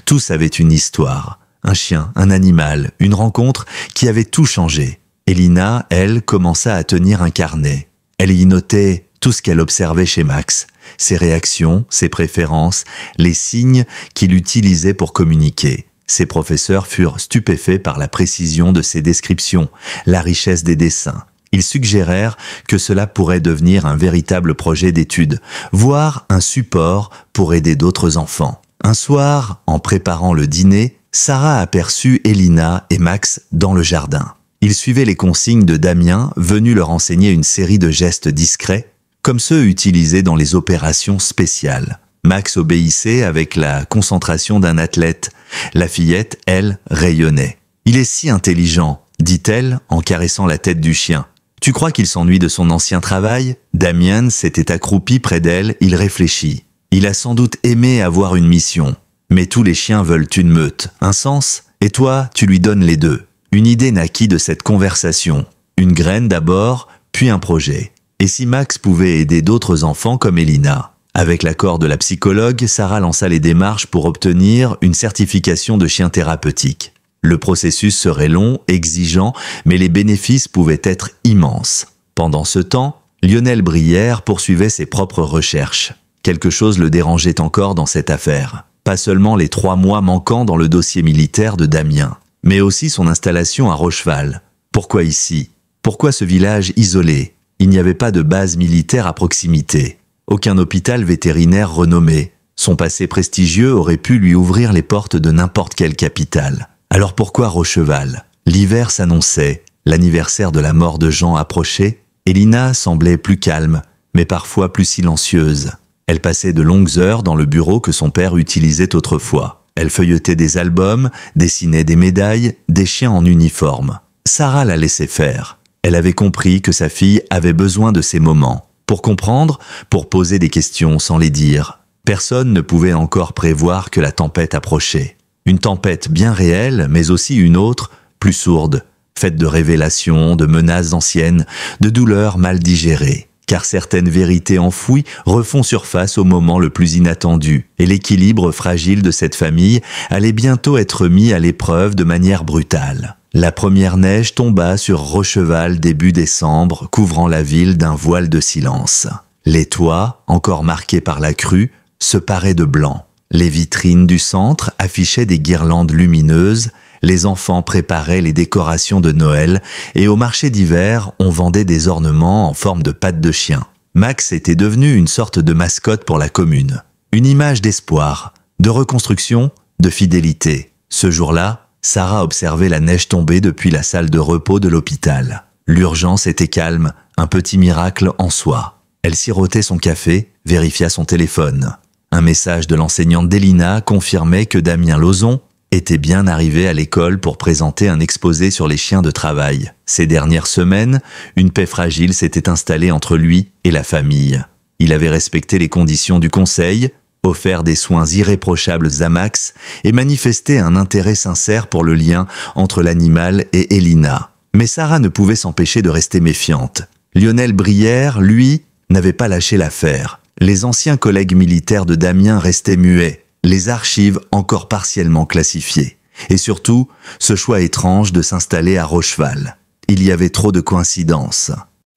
Tous avaient une histoire, un chien, un animal, une rencontre qui avait tout changé. Elina, elle, commença à tenir un carnet. Elle y notait tout ce qu'elle observait chez Max, ses réactions, ses préférences, les signes qu'il utilisait pour communiquer. Ses professeurs furent stupéfaits par la précision de ses descriptions, la richesse des dessins. Ils suggérèrent que cela pourrait devenir un véritable projet d'étude, voire un support pour aider d'autres enfants. Un soir, en préparant le dîner, Sarah aperçut Elina et Max dans le jardin. Ils suivaient les consignes de Damien, venu leur enseigner une série de gestes discrets, comme ceux utilisés dans les opérations spéciales. Max obéissait avec la concentration d'un athlète. La fillette, elle, rayonnait. « Il est si intelligent », dit-elle en caressant la tête du chien. « Tu crois qu'il s'ennuie de son ancien travail ?» Damien s'était accroupi près d'elle, il réfléchit. Il a sans doute aimé avoir une mission. Mais tous les chiens veulent une meute, un sens, et toi, tu lui donnes les deux. Une idée naquit de cette conversation. Une graine d'abord, puis un projet. Et si Max pouvait aider d'autres enfants comme Elina? Avec l'accord de la psychologue, Sarah lança les démarches pour obtenir une certification de chien thérapeutique. Le processus serait long, exigeant, mais les bénéfices pouvaient être immenses. Pendant ce temps, Lionel Brière poursuivait ses propres recherches. Quelque chose le dérangeait encore dans cette affaire. Pas seulement les 3 mois manquants dans le dossier militaire de Damien, mais aussi son installation à Rocheval. Pourquoi ici? Pourquoi ce village isolé? Il n'y avait pas de base militaire à proximité. Aucun hôpital vétérinaire renommé. Son passé prestigieux aurait pu lui ouvrir les portes de n'importe quelle capitale. Alors pourquoi Rocheval? L'hiver s'annonçait, l'anniversaire de la mort de Jean approchait. Elina semblait plus calme, mais parfois plus silencieuse. Elle passait de longues heures dans le bureau que son père utilisait autrefois. Elle feuilletait des albums, dessinait des médailles, des chiens en uniforme. Sarah la laissait faire. Elle avait compris que sa fille avait besoin de ces moments. Pour comprendre, pour poser des questions sans les dire. Personne ne pouvait encore prévoir que la tempête approchait. Une tempête bien réelle, mais aussi une autre, plus sourde, faite de révélations, de menaces anciennes, de douleurs mal digérées. Car certaines vérités enfouies refont surface au moment le plus inattendu, et l'équilibre fragile de cette famille allait bientôt être mis à l'épreuve de manière brutale. La première neige tomba sur Rocheval début décembre, couvrant la ville d'un voile de silence. Les toits, encore marqués par la crue, se paraient de blanc. Les vitrines du centre affichaient des guirlandes lumineuses, les enfants préparaient les décorations de Noël et au marché d'hiver, on vendait des ornements en forme de pattes de chien. Max était devenu une sorte de mascotte pour la commune. Une image d'espoir, de reconstruction, de fidélité. Ce jour-là, Sarah observait la neige tomber depuis la salle de repos de l'hôpital. L'urgence était calme, un petit miracle en soi. Elle sirotait son café, vérifia son téléphone. Un message de l'enseignante d'Elina confirmait que Damien Lauzon était bien arrivé à l'école pour présenter un exposé sur les chiens de travail. Ces dernières semaines, une paix fragile s'était installée entre lui et la famille. Il avait respecté les conditions du conseil, offert des soins irréprochables à Max et manifesté un intérêt sincère pour le lien entre l'animal et Elina. Mais Sarah ne pouvait s'empêcher de rester méfiante. Lionel Brière, lui, n'avait pas lâché l'affaire. Les anciens collègues militaires de Damien restaient muets, les archives encore partiellement classifiées. Et surtout, ce choix étrange de s'installer à Rocheval. Il y avait trop de coïncidences.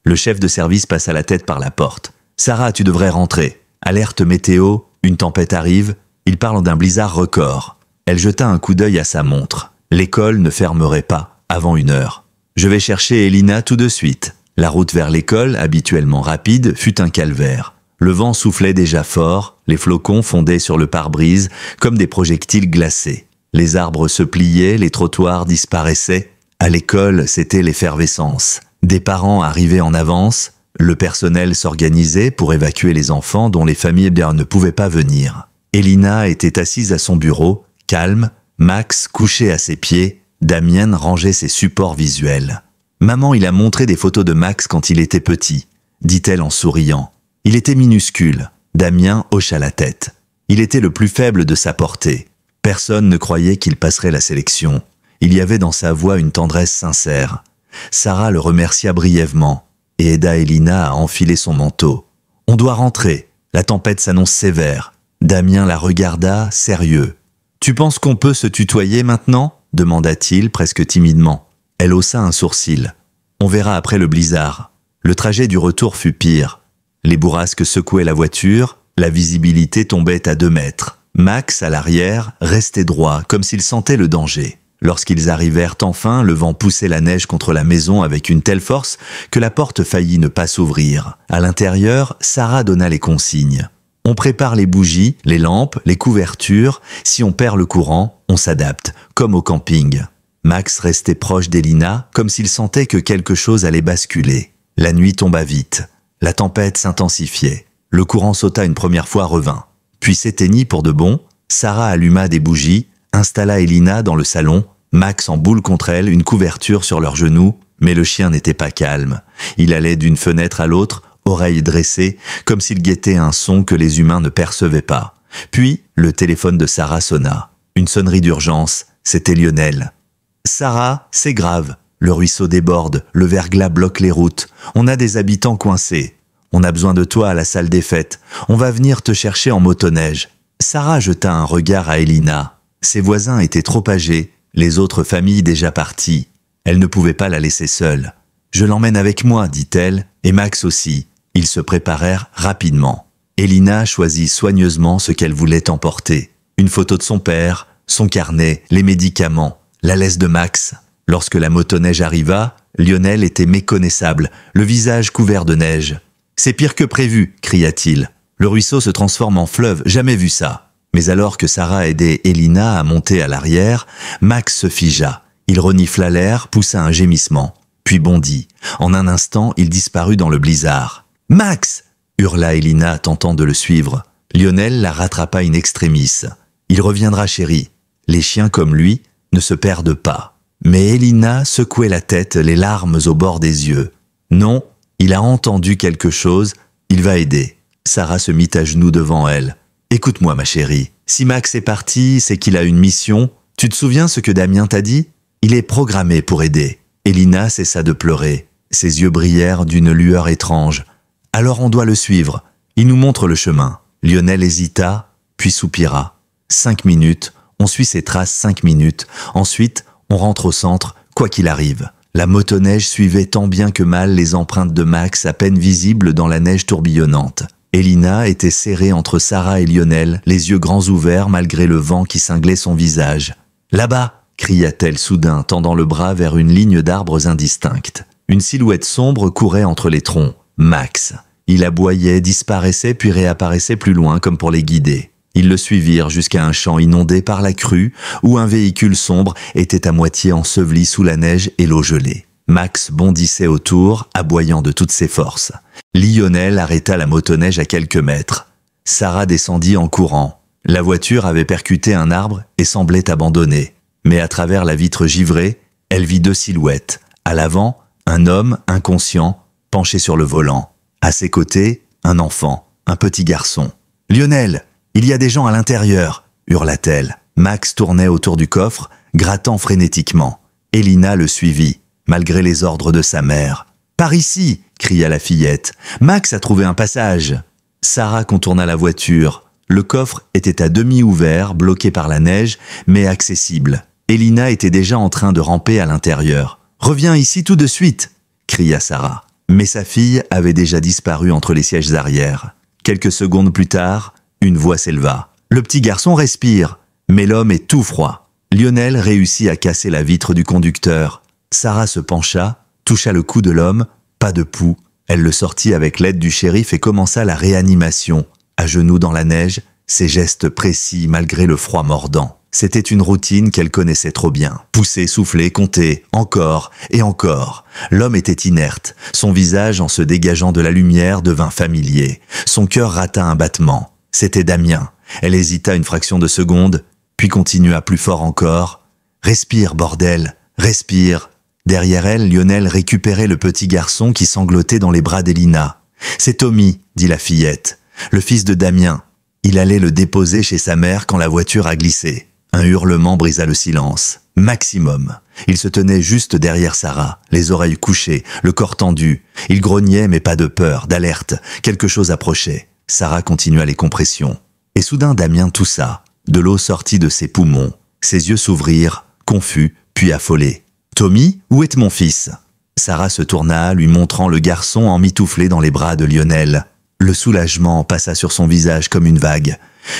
Le chef de service passa la tête par la porte. « Sarah, tu devrais rentrer. Alerte météo, une tempête arrive, ils parlent d'un blizzard record. » Elle jeta un coup d'œil à sa montre. L'école ne fermerait pas avant 1 heure. « Je vais chercher Elina tout de suite. » La route vers l'école, habituellement rapide, fut un calvaire. Le vent soufflait déjà fort, les flocons fondaient sur le pare-brise comme des projectiles glacés. Les arbres se pliaient, les trottoirs disparaissaient. À l'école, c'était l'effervescence. Des parents arrivaient en avance, le personnel s'organisait pour évacuer les enfants dont les familles ne pouvaient pas venir. Elina était assise à son bureau, calme, Max couché à ses pieds, Damien rangeait ses supports visuels. « Maman, il a montré des photos de Max quand il était petit », dit-elle en souriant. Il était minuscule. Damien hocha la tête. Il était le plus faible de sa portée. Personne ne croyait qu'il passerait la sélection. Il y avait dans sa voix une tendresse sincère. Sarah le remercia brièvement et aida Elina à enfiler son manteau. « On doit rentrer. La tempête s'annonce sévère. » Damien la regarda, sérieux. « Tu penses qu'on peut se tutoyer maintenant ?» demanda-t-il presque timidement. Elle haussa un sourcil. « On verra après le blizzard. » Le trajet du retour fut pire. Les bourrasques secouaient la voiture, la visibilité tombait à 2 mètres. Max, à l'arrière, restait droit, comme s'il sentait le danger. Lorsqu'ils arrivèrent enfin, le vent poussait la neige contre la maison avec une telle force que la porte faillit ne pas s'ouvrir. À l'intérieur, Sarah donna les consignes. On prépare les bougies, les lampes, les couvertures. Si on perd le courant, on s'adapte, comme au camping. Max restait proche d'Elina, comme s'il sentait que quelque chose allait basculer. La nuit tomba vite. La tempête s'intensifiait. Le courant sauta une première fois, revint. Puis s'éteignit pour de bon. Sarah alluma des bougies, installa Elina dans le salon, Max en boule contre elle, une couverture sur leurs genoux, mais le chien n'était pas calme. Il allait d'une fenêtre à l'autre, oreilles dressées, comme s'il guettait un son que les humains ne percevaient pas. Puis, le téléphone de Sarah sonna. Une sonnerie d'urgence, c'était Lionel. « Sarah, c'est grave. Le ruisseau déborde, le verglas bloque les routes. On a des habitants coincés. On a besoin de toi à la salle des fêtes. On va venir te chercher en motoneige. » Sarah jeta un regard à Elina. Ses voisins étaient trop âgés, les autres familles déjà parties. Elle ne pouvait pas la laisser seule. « Je l'emmène avec moi, dit-elle, et Max aussi. » Ils se préparèrent rapidement. Elina choisit soigneusement ce qu'elle voulait emporter. Une photo de son père, son carnet, les médicaments, la laisse de Max. Lorsque la motoneige arriva, Lionel était méconnaissable, le visage couvert de neige. « C'est pire que prévu !» cria-t-il. « Le ruisseau se transforme en fleuve, jamais vu ça !» Mais alors que Sarah aidait Elina à monter à l'arrière, Max se figea. Il renifla l'air, poussa un gémissement, puis bondit. En un instant, il disparut dans le blizzard. « Max !» hurla Elina tentant de le suivre. Lionel la rattrapa in extremis. Il reviendra, chérie. Les chiens comme lui ne se perdent pas. Mais Elina secouait la tête, les larmes au bord des yeux. Non, il a entendu quelque chose, il va aider. Sarah se mit à genoux devant elle. Écoute-moi, ma chérie. Si Max est parti, c'est qu'il a une mission. Tu te souviens ce que Damien t'a dit? Il est programmé pour aider. Elina cessa de pleurer. Ses yeux brillèrent d'une lueur étrange. Alors on doit le suivre. Il nous montre le chemin. Lionel hésita, puis soupira. 5 minutes, on suit ses traces 5 minutes. Ensuite, on rentre au centre, quoi qu'il arrive. La motoneige suivait tant bien que mal les empreintes de Max à peine visibles dans la neige tourbillonnante. Elina était serrée entre Sarah et Lionel, les yeux grands ouverts malgré le vent qui cinglait son visage. « Là-bas !» cria-t-elle soudain, tendant le bras vers une ligne d'arbres indistincte. Une silhouette sombre courait entre les troncs. Max. Il aboyait, disparaissait puis réapparaissait plus loin comme pour les guider. Ils le suivirent jusqu'à un champ inondé par la crue où un véhicule sombre était à moitié enseveli sous la neige et l'eau gelée. Max bondissait autour, aboyant de toutes ses forces. Lionel arrêta la motoneige à quelques mètres. Sarah descendit en courant. La voiture avait percuté un arbre et semblait abandonnée. Mais à travers la vitre givrée, elle vit 2 silhouettes. À l'avant, un homme inconscient, penché sur le volant. À ses côtés, un enfant, un petit garçon. « Lionel, il y a des gens à l'intérieur !» hurla-t-elle. Max tournait autour du coffre, grattant frénétiquement. Elina le suivit, malgré les ordres de sa mère. « Par ici !» cria la fillette. « Max a trouvé un passage !» Sarah contourna la voiture. Le coffre était à demi ouvert, bloqué par la neige, mais accessible. Elina était déjà en train de ramper à l'intérieur. « Reviens ici tout de suite !» cria Sarah. Mais sa fille avait déjà disparu entre les sièges arrière. Quelques secondes plus tard, une voix s'éleva. « Le petit garçon respire, mais l'homme est tout froid. » Lionel réussit à casser la vitre du conducteur. Sarah se pencha, toucha le cou de l'homme, pas de pouls. Elle le sortit avec l'aide du shérif et commença la réanimation. À genoux dans la neige, ses gestes précis malgré le froid mordant. C'était une routine qu'elle connaissait trop bien. Pousser, souffler, compter, encore et encore. L'homme était inerte. Son visage, en se dégageant de la lumière, devint familier. Son cœur rata un battement. C'était Damien. Elle hésita une fraction de seconde, puis continua plus fort encore. « Respire, bordel, respire !» Derrière elle, Lionel récupérait le petit garçon qui sanglotait dans les bras d'Elina. « C'est Tommy !» dit la fillette. « Le fils de Damien. Il allait le déposer chez sa mère quand la voiture a glissé. » Un hurlement brisa le silence. Maximum. Il se tenait juste derrière Sarah, les oreilles couchées, le corps tendu. Il grognait mais pas de peur, d'alerte. Quelque chose approchait. Sarah continua les compressions. Et soudain Damien toussa. De l'eau sortit de ses poumons. Ses yeux s'ouvrirent, confus, puis affolés. « Tommy, où est mon fils ?» Sarah se tourna, lui montrant le garçon emmitouflé dans les bras de Lionel. Le soulagement passa sur son visage comme une vague.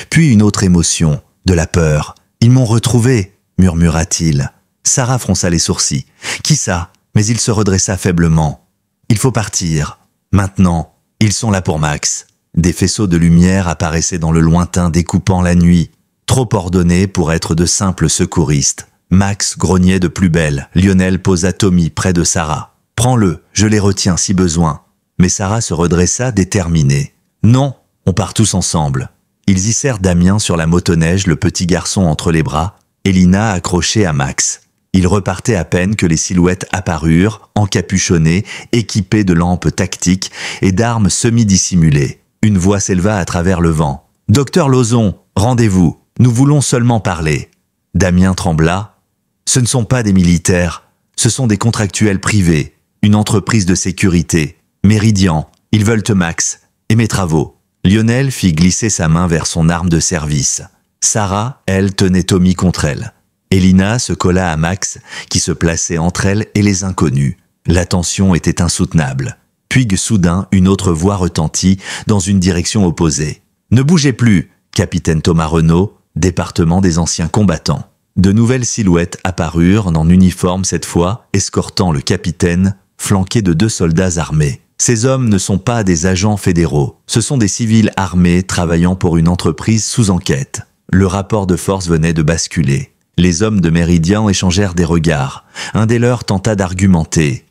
Puis une autre émotion, de la peur. « Ils m'ont retrouvé !» murmura-t-il. Sarah fronça les sourcils. « Qui ça ?» Mais il se redressa faiblement. « Il faut partir. Maintenant. Ils sont là pour Max. » Des faisceaux de lumière apparaissaient dans le lointain découpant la nuit. Trop ordonnés pour être de simples secouristes. Max grognait de plus belle. Lionel posa Tommy près de Sarah. « Prends-le, je les retiens si besoin. » Mais Sarah se redressa déterminée. « Non, on part tous ensemble. » Ils hissèrent Damien sur la motoneige, le petit garçon entre les bras, Elina accrochée à Max. Ils repartaient à peine que les silhouettes apparurent, encapuchonnées, équipées de lampes tactiques et d'armes semi-dissimulées. Une voix s'éleva à travers le vent. « Docteur Lauzon, rendez-vous, nous voulons seulement parler. » Damien trembla. « Ce ne sont pas des militaires, ce sont des contractuels privés, une entreprise de sécurité. Méridian, ils veulent Max et mes travaux. » Lionel fit glisser sa main vers son arme de service. Sarah, elle, tenait Tommy contre elle. Elina se colla à Max, qui se plaçait entre elle et les inconnus. La tension était insoutenable. Puis soudain, une autre voix retentit dans une direction opposée. « Ne bougez plus, capitaine Thomas Renaud, département des anciens combattants. » De nouvelles silhouettes apparurent, en uniforme cette fois, escortant le capitaine, flanqué de 2 soldats armés. Ces hommes ne sont pas des agents fédéraux, ce sont des civils armés travaillant pour une entreprise sous enquête. Le rapport de force venait de basculer. Les hommes de Méridian échangèrent des regards. Un des leurs tenta d'argumenter.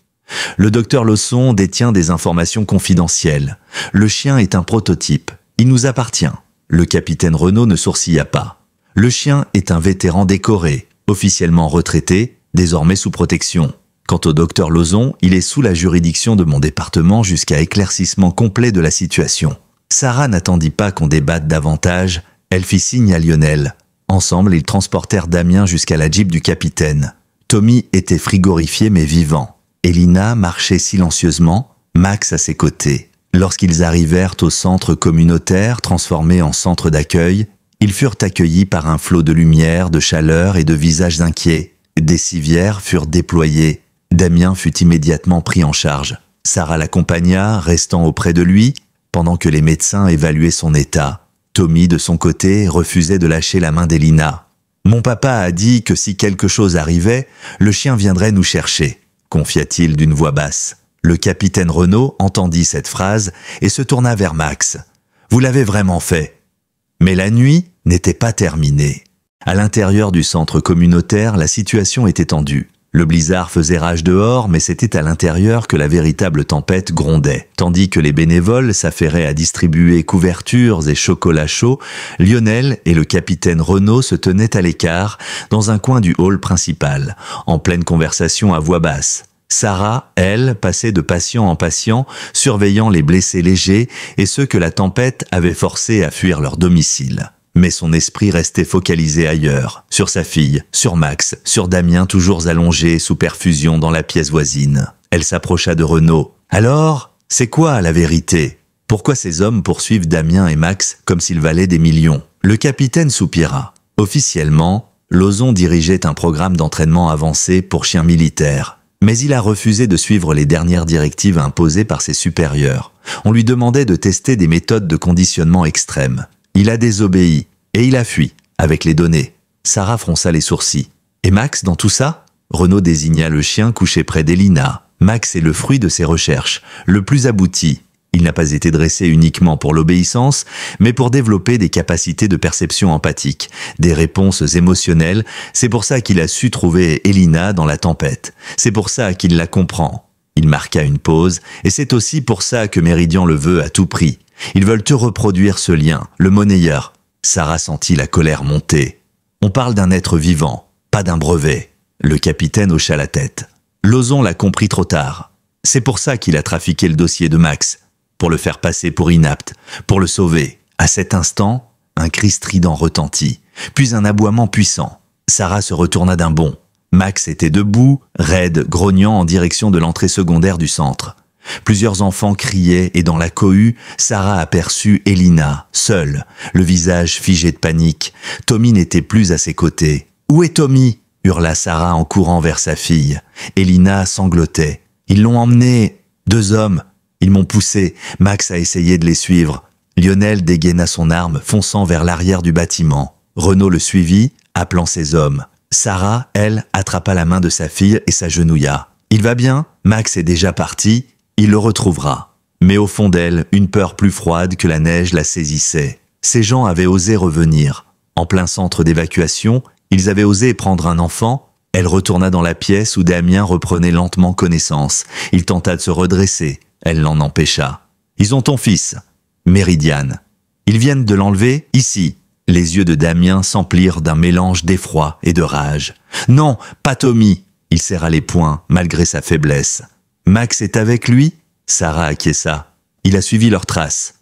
Le docteur Lawson détient des informations confidentielles. Le chien est un prototype. Il nous appartient. Le capitaine Renaud ne sourcilla pas. Le chien est un vétéran décoré, officiellement retraité, désormais sous protection. Quant au docteur Lawson, il est sous la juridiction de mon département jusqu'à éclaircissement complet de la situation. Sarah n'attendit pas qu'on débatte davantage. Elle fit signe à Lionel. Ensemble, ils transportèrent Damien jusqu'à la Jeep du capitaine. Tommy était frigorifié mais vivant. Elina marchait silencieusement, Max à ses côtés. Lorsqu'ils arrivèrent au centre communautaire transformé en centre d'accueil, ils furent accueillis par un flot de lumière, de chaleur et de visages inquiets. Des civières furent déployées. Damien fut immédiatement pris en charge. Sarah l'accompagna, restant auprès de lui, pendant que les médecins évaluaient son état. Tommy, de son côté, refusait de lâcher la main d'Elina. « Mon papa a dit que si quelque chose arrivait, le chien viendrait nous chercher », confia-t-il d'une voix basse. Le capitaine Renaud entendit cette phrase et se tourna vers Max. « Vous l'avez vraiment fait ?» Mais la nuit n'était pas terminée. À l'intérieur du centre communautaire, la situation était tendue. Le blizzard faisait rage dehors, mais c'était à l'intérieur que la véritable tempête grondait. Tandis que les bénévoles s'affairaient à distribuer couvertures et chocolats chauds, Lionel et le capitaine Renaud se tenaient à l'écart, dans un coin du hall principal, en pleine conversation à voix basse. Sarah, elle, passait de patient en patient, surveillant les blessés légers et ceux que la tempête avait forcés à fuir leur domicile. Mais son esprit restait focalisé ailleurs, sur sa fille, sur Max, sur Damien toujours allongé sous perfusion dans la pièce voisine. Elle s'approcha de Renaud. « Alors, c'est quoi la vérité ? Pourquoi ces hommes poursuivent Damien et Max comme s'ils valaient des millions ?» Le capitaine soupira. Officiellement, Lawson dirigeait un programme d'entraînement avancé pour chiens militaires. Mais il a refusé de suivre les dernières directives imposées par ses supérieurs. On lui demandait de tester des méthodes de conditionnement extrêmes. Il a désobéi, et il a fui, avec les données. Sarah fronça les sourcils. Et Max, dans tout ça ? Renaud désigna le chien couché près d'Elina. Max est le fruit de ses recherches, le plus abouti. Il n'a pas été dressé uniquement pour l'obéissance, mais pour développer des capacités de perception empathique, des réponses émotionnelles. C'est pour ça qu'il a su trouver Elina dans la tempête. C'est pour ça qu'il la comprend. Il marqua une pause, et c'est aussi pour ça que Méridian le veut à tout prix. Ils veulent te reproduire ce lien, le monnayeur. Sarah sentit la colère monter. On parle d'un être vivant, pas d'un brevet. Le capitaine hocha la tête. Lawson l'a compris trop tard. C'est pour ça qu'il a trafiqué le dossier de Max, pour le faire passer pour inapte, pour le sauver. À cet instant, un cri strident retentit, puis un aboiement puissant. Sarah se retourna d'un bond. Max était debout, raide, grognant en direction de l'entrée secondaire du centre. Plusieurs enfants criaient et dans la cohue, Sarah aperçut Elina, seule, le visage figé de panique. Tommy n'était plus à ses côtés. « Où est Tommy ?» hurla Sarah en courant vers sa fille. Elina sanglotait. « Ils l'ont emmené. 2 hommes. Ils m'ont poussé. Max a essayé de les suivre. » Lionel dégaina son arme, fonçant vers l'arrière du bâtiment. Renaud le suivit, appelant ses hommes. Sarah, elle, attrapa la main de sa fille et s'agenouilla. « Il va bien ? Max est déjà parti. Il le retrouvera. » Mais au fond d'elle, une peur plus froide que la neige la saisissait. Ces gens avaient osé revenir. En plein centre d'évacuation, ils avaient osé prendre un enfant. Elle retourna dans la pièce où Damien reprenait lentement connaissance. Il tenta de se redresser. Elle l'en empêcha. « Ils ont ton fils. » Méridiane. « Ils viennent de l'enlever, ici. » Les yeux de Damien s'emplirent d'un mélange d'effroi et de rage. « Non, pas Tommy !» Il serra les poings, malgré sa faiblesse. « Max est avec lui ?» Sarah acquiesça. Il a suivi leurs traces.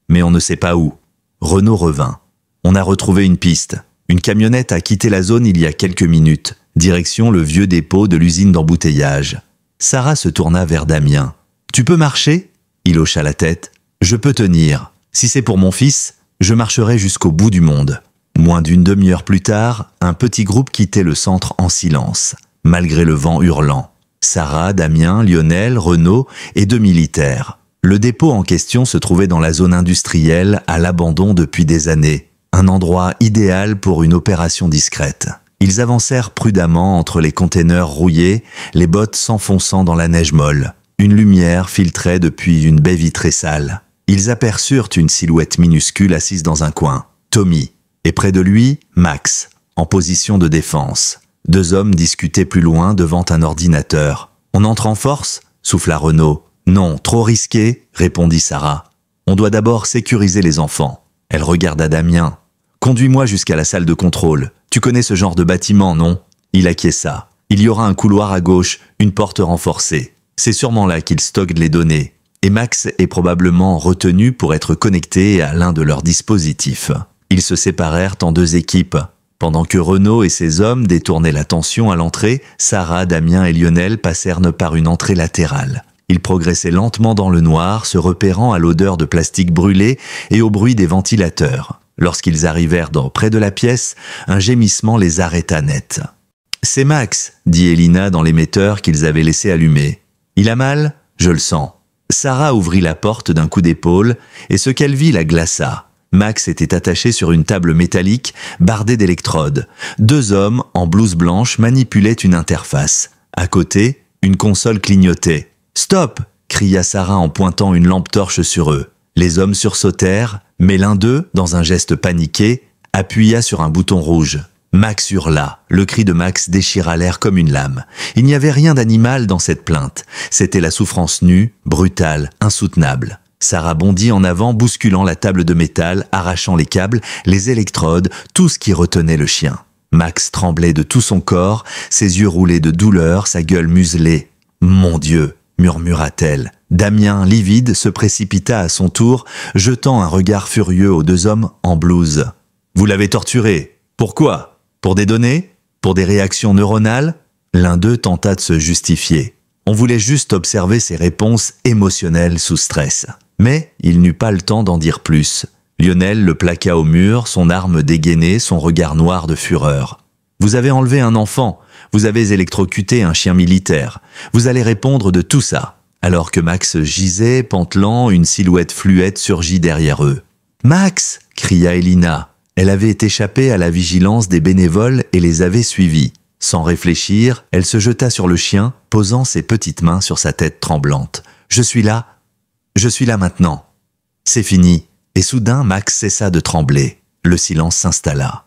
Mais on ne sait pas où. Renaud revint. On a retrouvé une piste. Une camionnette a quitté la zone il y a quelques minutes. Direction le vieux dépôt de l'usine d'embouteillage. Sarah se tourna vers Damien. « Tu peux marcher ?» Il hocha la tête. « Je peux tenir. Si c'est pour mon fils, je marcherai jusqu'au bout du monde. » Moins d'une demi-heure plus tard, un petit groupe quittait le centre en silence, malgré le vent hurlant. Sarah, Damien, Lionel, Renaud et 2 militaires. Le dépôt en question se trouvait dans la zone industrielle, à l'abandon depuis des années. Un endroit idéal pour une opération discrète. Ils avancèrent prudemment entre les containers rouillés, les bottes s'enfonçant dans la neige molle. Une lumière filtrait depuis une baie vitrée sale. Ils aperçurent une silhouette minuscule assise dans un coin. Tommy. Et près de lui, Max, en position de défense. 2 hommes discutaient plus loin devant un ordinateur. « On entre en force ?» souffla Renaud. Non, trop risqué, répondit Sarah. On doit d'abord sécuriser les enfants. Elle regarda Damien. Conduis-moi jusqu'à la salle de contrôle. Tu connais ce genre de bâtiment, non? Il acquiesça. Il y aura un couloir à gauche, une porte renforcée. C'est sûrement là qu'ils stockent les données. Et Max est probablement retenu pour être connecté à l'un de leurs dispositifs. Ils se séparèrent en deux équipes. Pendant que Renaud et ses hommes détournaient l'attention à l'entrée, Sarah, Damien et Lionel passèrent par une entrée latérale. Ils progressaient lentement dans le noir, se repérant à l'odeur de plastique brûlé et au bruit des ventilateurs. Lorsqu'ils arrivèrent près de la pièce, un gémissement les arrêta net. « C'est Max », dit Elina dans l'émetteur qu'ils avaient laissé allumer. « Il a mal ? Je le sens. » Sarah ouvrit la porte d'un coup d'épaule et ce qu'elle vit la glaça. Max était attaché sur une table métallique bardée d'électrodes. Deux hommes en blouse blanche manipulaient une interface. À côté, une console clignotait. « Stop !» cria Sarah en pointant une lampe torche sur eux. Les hommes sursautèrent, mais l'un d'eux, dans un geste paniqué, appuya sur un bouton rouge. Max hurla. Le cri de Max déchira l'air comme une lame. Il n'y avait rien d'animal dans cette plainte. C'était la souffrance nue, brutale, insoutenable. Sarah bondit en avant, bousculant la table de métal, arrachant les câbles, les électrodes, tout ce qui retenait le chien. Max tremblait de tout son corps, ses yeux roulaient de douleur, sa gueule muselée. « Mon Dieu !» murmura-t-elle. Damien, livide, se précipita à son tour, jetant un regard furieux aux deux hommes en blouse. « Vous l'avez torturé. Pourquoi ? Pour des données ? Pour des réactions neuronales ?» L'un d'eux tenta de se justifier. On voulait juste observer ses réponses émotionnelles sous stress. Mais il n'eut pas le temps d'en dire plus. Lionel le plaqua au mur, son arme dégainée, son regard noir de fureur. « Vous avez enlevé un enfant, vous avez électrocuté un chien militaire, vous allez répondre de tout ça. » Alors que Max gisait, pantelant, une silhouette fluette surgit derrière eux. « Max !» cria Elina. Elle avait échappé à la vigilance des bénévoles et les avait suivis. Sans réfléchir, elle se jeta sur le chien, posant ses petites mains sur sa tête tremblante. « Je suis là maintenant. » C'est fini. Et soudain, Max cessa de trembler. Le silence s'installa.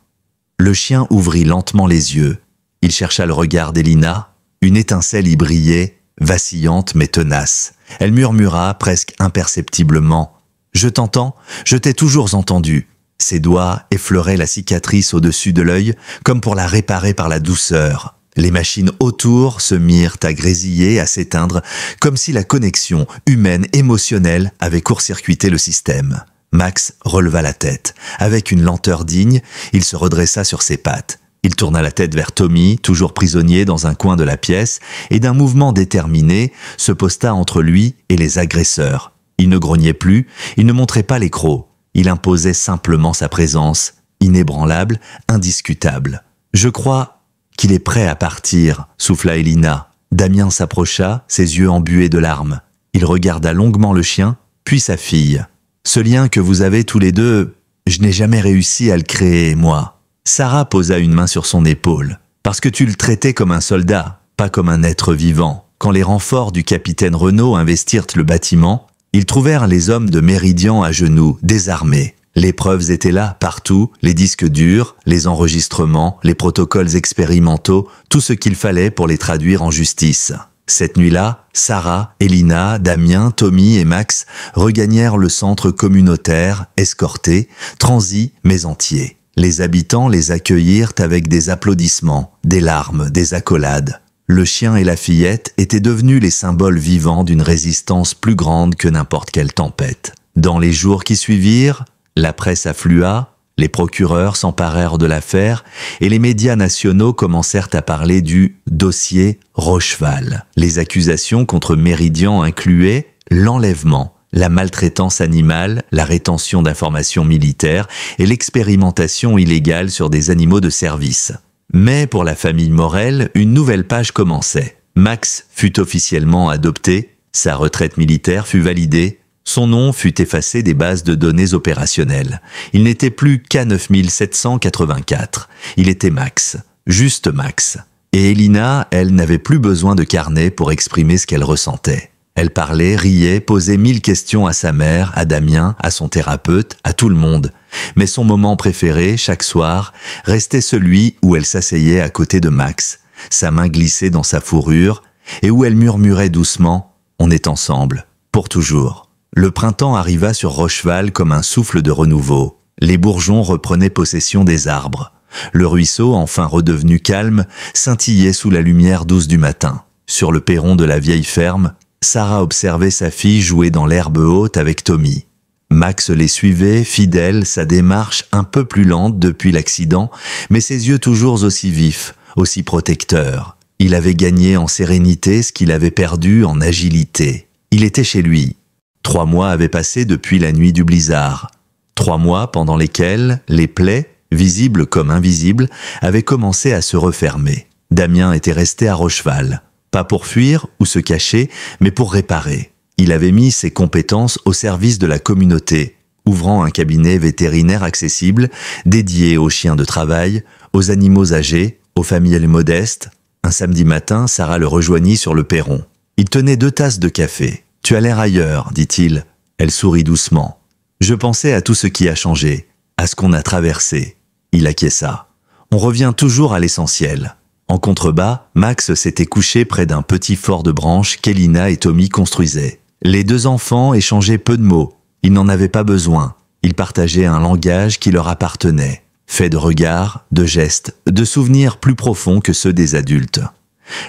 Le chien ouvrit lentement les yeux. Il chercha le regard d'Elina. Une étincelle y brillait, vacillante mais tenace. Elle murmura presque imperceptiblement. « Je t'entends, je t'ai toujours entendu. » Ses doigts effleuraient la cicatrice au-dessus de l'œil, comme pour la réparer par la douceur. Les machines autour se mirent à grésiller, à s'éteindre, comme si la connexion humaine émotionnelle avait court-circuité le système. Max releva la tête. Avec une lenteur digne, il se redressa sur ses pattes. Il tourna la tête vers Tommy, toujours prisonnier dans un coin de la pièce, et d'un mouvement déterminé, se posta entre lui et les agresseurs. Il ne grognait plus, il ne montrait pas les crocs. Il imposait simplement sa présence, inébranlable, indiscutable. « Je crois qu'il est prêt à partir », souffla Elina. Damien s'approcha, ses yeux embués de larmes. Il regarda longuement le chien, puis sa fille. « Ce lien que vous avez tous les deux, je n'ai jamais réussi à le créer, moi. » Sarah posa une main sur son épaule. « Parce que tu le traitais comme un soldat, pas comme un être vivant. Quand les renforts du capitaine Renaud investirent le bâtiment, ils trouvèrent les hommes de Méridian à genoux, désarmés. Les preuves étaient là, partout, les disques durs, les enregistrements, les protocoles expérimentaux, tout ce qu'il fallait pour les traduire en justice. Cette nuit-là, Sarah, Elina, Damien, Tommy et Max regagnèrent le centre communautaire, escortés, transis mais entiers. Les habitants les accueillirent avec des applaudissements, des larmes, des accolades. Le chien et la fillette étaient devenus les symboles vivants d'une résistance plus grande que n'importe quelle tempête. Dans les jours qui suivirent, la presse afflua, les procureurs s'emparèrent de l'affaire et les médias nationaux commencèrent à parler du dossier Rocheval. Les accusations contre Méridian incluaient l'enlèvement, la maltraitance animale, la rétention d'informations militaires et l'expérimentation illégale sur des animaux de service. Mais pour la famille Morel, une nouvelle page commençait. Max fut officiellement adopté, sa retraite militaire fut validée, son nom fut effacé des bases de données opérationnelles. Il n'était plus K9784, il était Max, juste Max. Et Elina, elle, n'avait plus besoin de carnet pour exprimer ce qu'elle ressentait. Elle parlait, riait, posait 1000 questions à sa mère, à Damien, à son thérapeute, à tout le monde. Mais son moment préféré, chaque soir, restait celui où elle s'asseyait à côté de Max, sa main glissée dans sa fourrure, et où elle murmurait doucement on est ensemble, pour toujours. Le printemps arriva sur Rocheval comme un souffle de renouveau. Les bourgeons reprenaient possession des arbres. Le ruisseau, enfin redevenu calme, scintillait sous la lumière douce du matin. Sur le perron de la vieille ferme, Sarah observait sa fille jouer dans l'herbe haute avec Tommy. Max les suivait, fidèle, sa démarche un peu plus lente depuis l'accident, mais ses yeux toujours aussi vifs, aussi protecteurs. Il avait gagné en sérénité ce qu'il avait perdu en agilité. Il était chez lui. 3 mois avaient passé depuis la nuit du blizzard. 3 mois pendant lesquels les plaies, visibles comme invisibles, avaient commencé à se refermer. Damien était resté à Rocheval, pas pour fuir ou se cacher, mais pour réparer. Il avait mis ses compétences au service de la communauté, ouvrant un cabinet vétérinaire accessible, dédié aux chiens de travail, aux animaux âgés, aux familles modestes. Un samedi matin, Sarah le rejoignit sur le perron. Il tenait 2 tasses de café. « Tu as l'air ailleurs, dit-il. » Elle sourit doucement. « Je pensais à tout ce qui a changé, à ce qu'on a traversé. » Il acquiesça. On revient toujours à l'essentiel. En contrebas, Max s'était couché près d'un petit fort de branches qu'Elina et Tommy construisaient. Les 2 enfants échangeaient peu de mots. Ils n'en avaient pas besoin. Ils partageaient un langage qui leur appartenait, fait de regards, de gestes, de souvenirs plus profonds que ceux des adultes.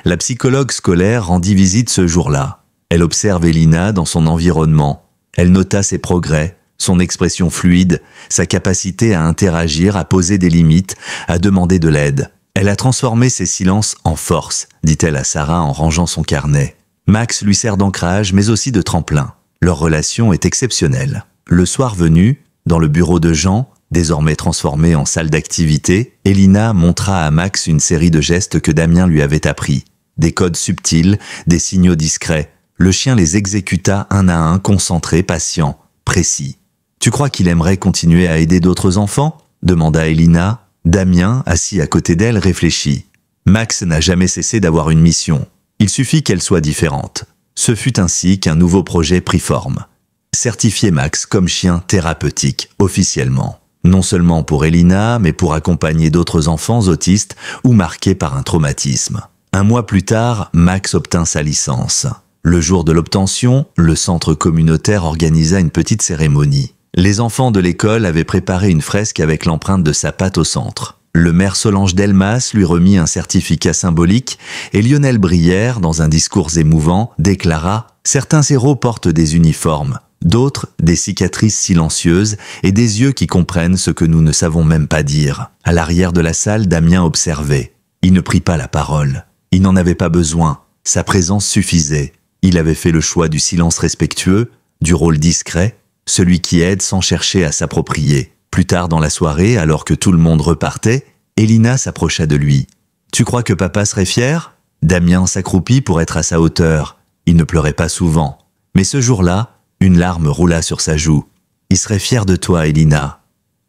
La psychologue scolaire rendit visite ce jour-là. Elle observe Elina dans son environnement. Elle nota ses progrès, son expression fluide, sa capacité à interagir, à poser des limites, à demander de l'aide. Elle a transformé ses silences en force, dit-elle à Sarah en rangeant son carnet. Max lui sert d'ancrage, mais aussi de tremplin. Leur relation est exceptionnelle. Le soir venu, dans le bureau de Jean, désormais transformé en salle d'activité, Elina montra à Max une série de gestes que Damien lui avait appris. Des codes subtils, des signaux discrets. Le chien les exécuta un à un, concentré, patient, précis. « Tu crois qu'il aimerait continuer à aider d'autres enfants ?» demanda Elina. Damien, assis à côté d'elle, réfléchit. Max n'a jamais cessé d'avoir une mission. Il suffit qu'elle soit différente. Ce fut ainsi qu'un nouveau projet prit forme. Certifier Max comme chien thérapeutique, officiellement. Non seulement pour Elina, mais pour accompagner d'autres enfants autistes ou marqués par un traumatisme. 1 mois plus tard, Max obtint sa licence. Le jour de l'obtention, le centre communautaire organisa une petite cérémonie. Les enfants de l'école avaient préparé une fresque avec l'empreinte de sa patte au centre. Le maire Solange Delmas lui remit un certificat symbolique et Lionel Brière, dans un discours émouvant, déclara « Certains héros portent des uniformes, d'autres des cicatrices silencieuses et des yeux qui comprennent ce que nous ne savons même pas dire. » À l'arrière de la salle, Damien observait. Il ne prit pas la parole. Il n'en avait pas besoin. Sa présence suffisait. Il avait fait le choix du silence respectueux, du rôle discret, celui qui aide sans chercher à s'approprier. Plus tard dans la soirée, alors que tout le monde repartait, Elina s'approcha de lui. « Tu crois que papa serait fier ?» Damien s'accroupit pour être à sa hauteur. Il ne pleurait pas souvent. Mais ce jour-là, une larme roula sur sa joue. « Il serait fier de toi, Elina.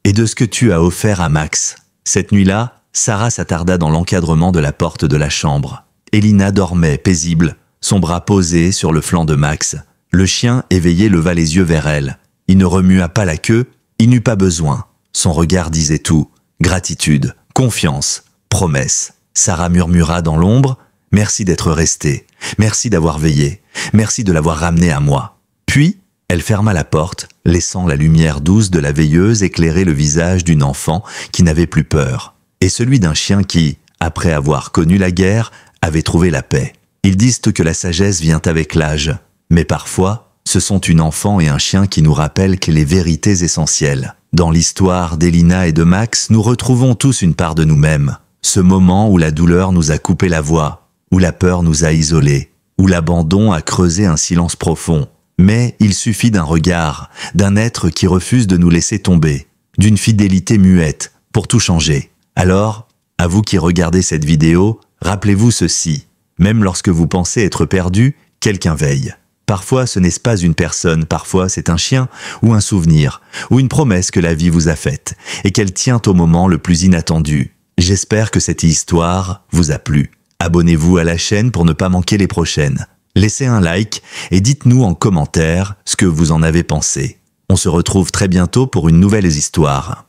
Et de ce que tu as offert à Max. » Cette nuit-là, Sarah s'attarda dans l'encadrement de la porte de la chambre. Elina dormait, paisible, son bras posé sur le flanc de Max. Le chien, éveillé, leva les yeux vers elle. Il ne remua pas la queue. Il n'eut pas besoin. Son regard disait tout. Gratitude, confiance, promesse. Sarah murmura dans l'ombre « Merci d'être resté. Merci d'avoir veillé. Merci de l'avoir ramené à moi. » Puis, elle ferma la porte, laissant la lumière douce de la veilleuse éclairer le visage d'une enfant qui n'avait plus peur. Et celui d'un chien qui, après avoir connu la guerre, avait trouvé la paix. Ils disent que la sagesse vient avec l'âge. Mais parfois, ce sont une enfant et un chien qui nous rappellent les vérités essentielles. Dans l'histoire d'Elina et de Max, nous retrouvons tous une part de nous-mêmes. Ce moment où la douleur nous a coupé la voix, où la peur nous a isolés, où l'abandon a creusé un silence profond. Mais il suffit d'un regard, d'un être qui refuse de nous laisser tomber, d'une fidélité muette, pour tout changer. Alors, à vous qui regardez cette vidéo, rappelez-vous ceci. Même lorsque vous pensez être perdu, quelqu'un veille. Parfois, ce n'est pas une personne, parfois c'est un chien, ou un souvenir, ou une promesse que la vie vous a faite, et qu'elle tient au moment le plus inattendu. J'espère que cette histoire vous a plu. Abonnez-vous à la chaîne pour ne pas manquer les prochaines. Laissez un like et dites-nous en commentaire ce que vous en avez pensé. On se retrouve très bientôt pour une nouvelle histoire.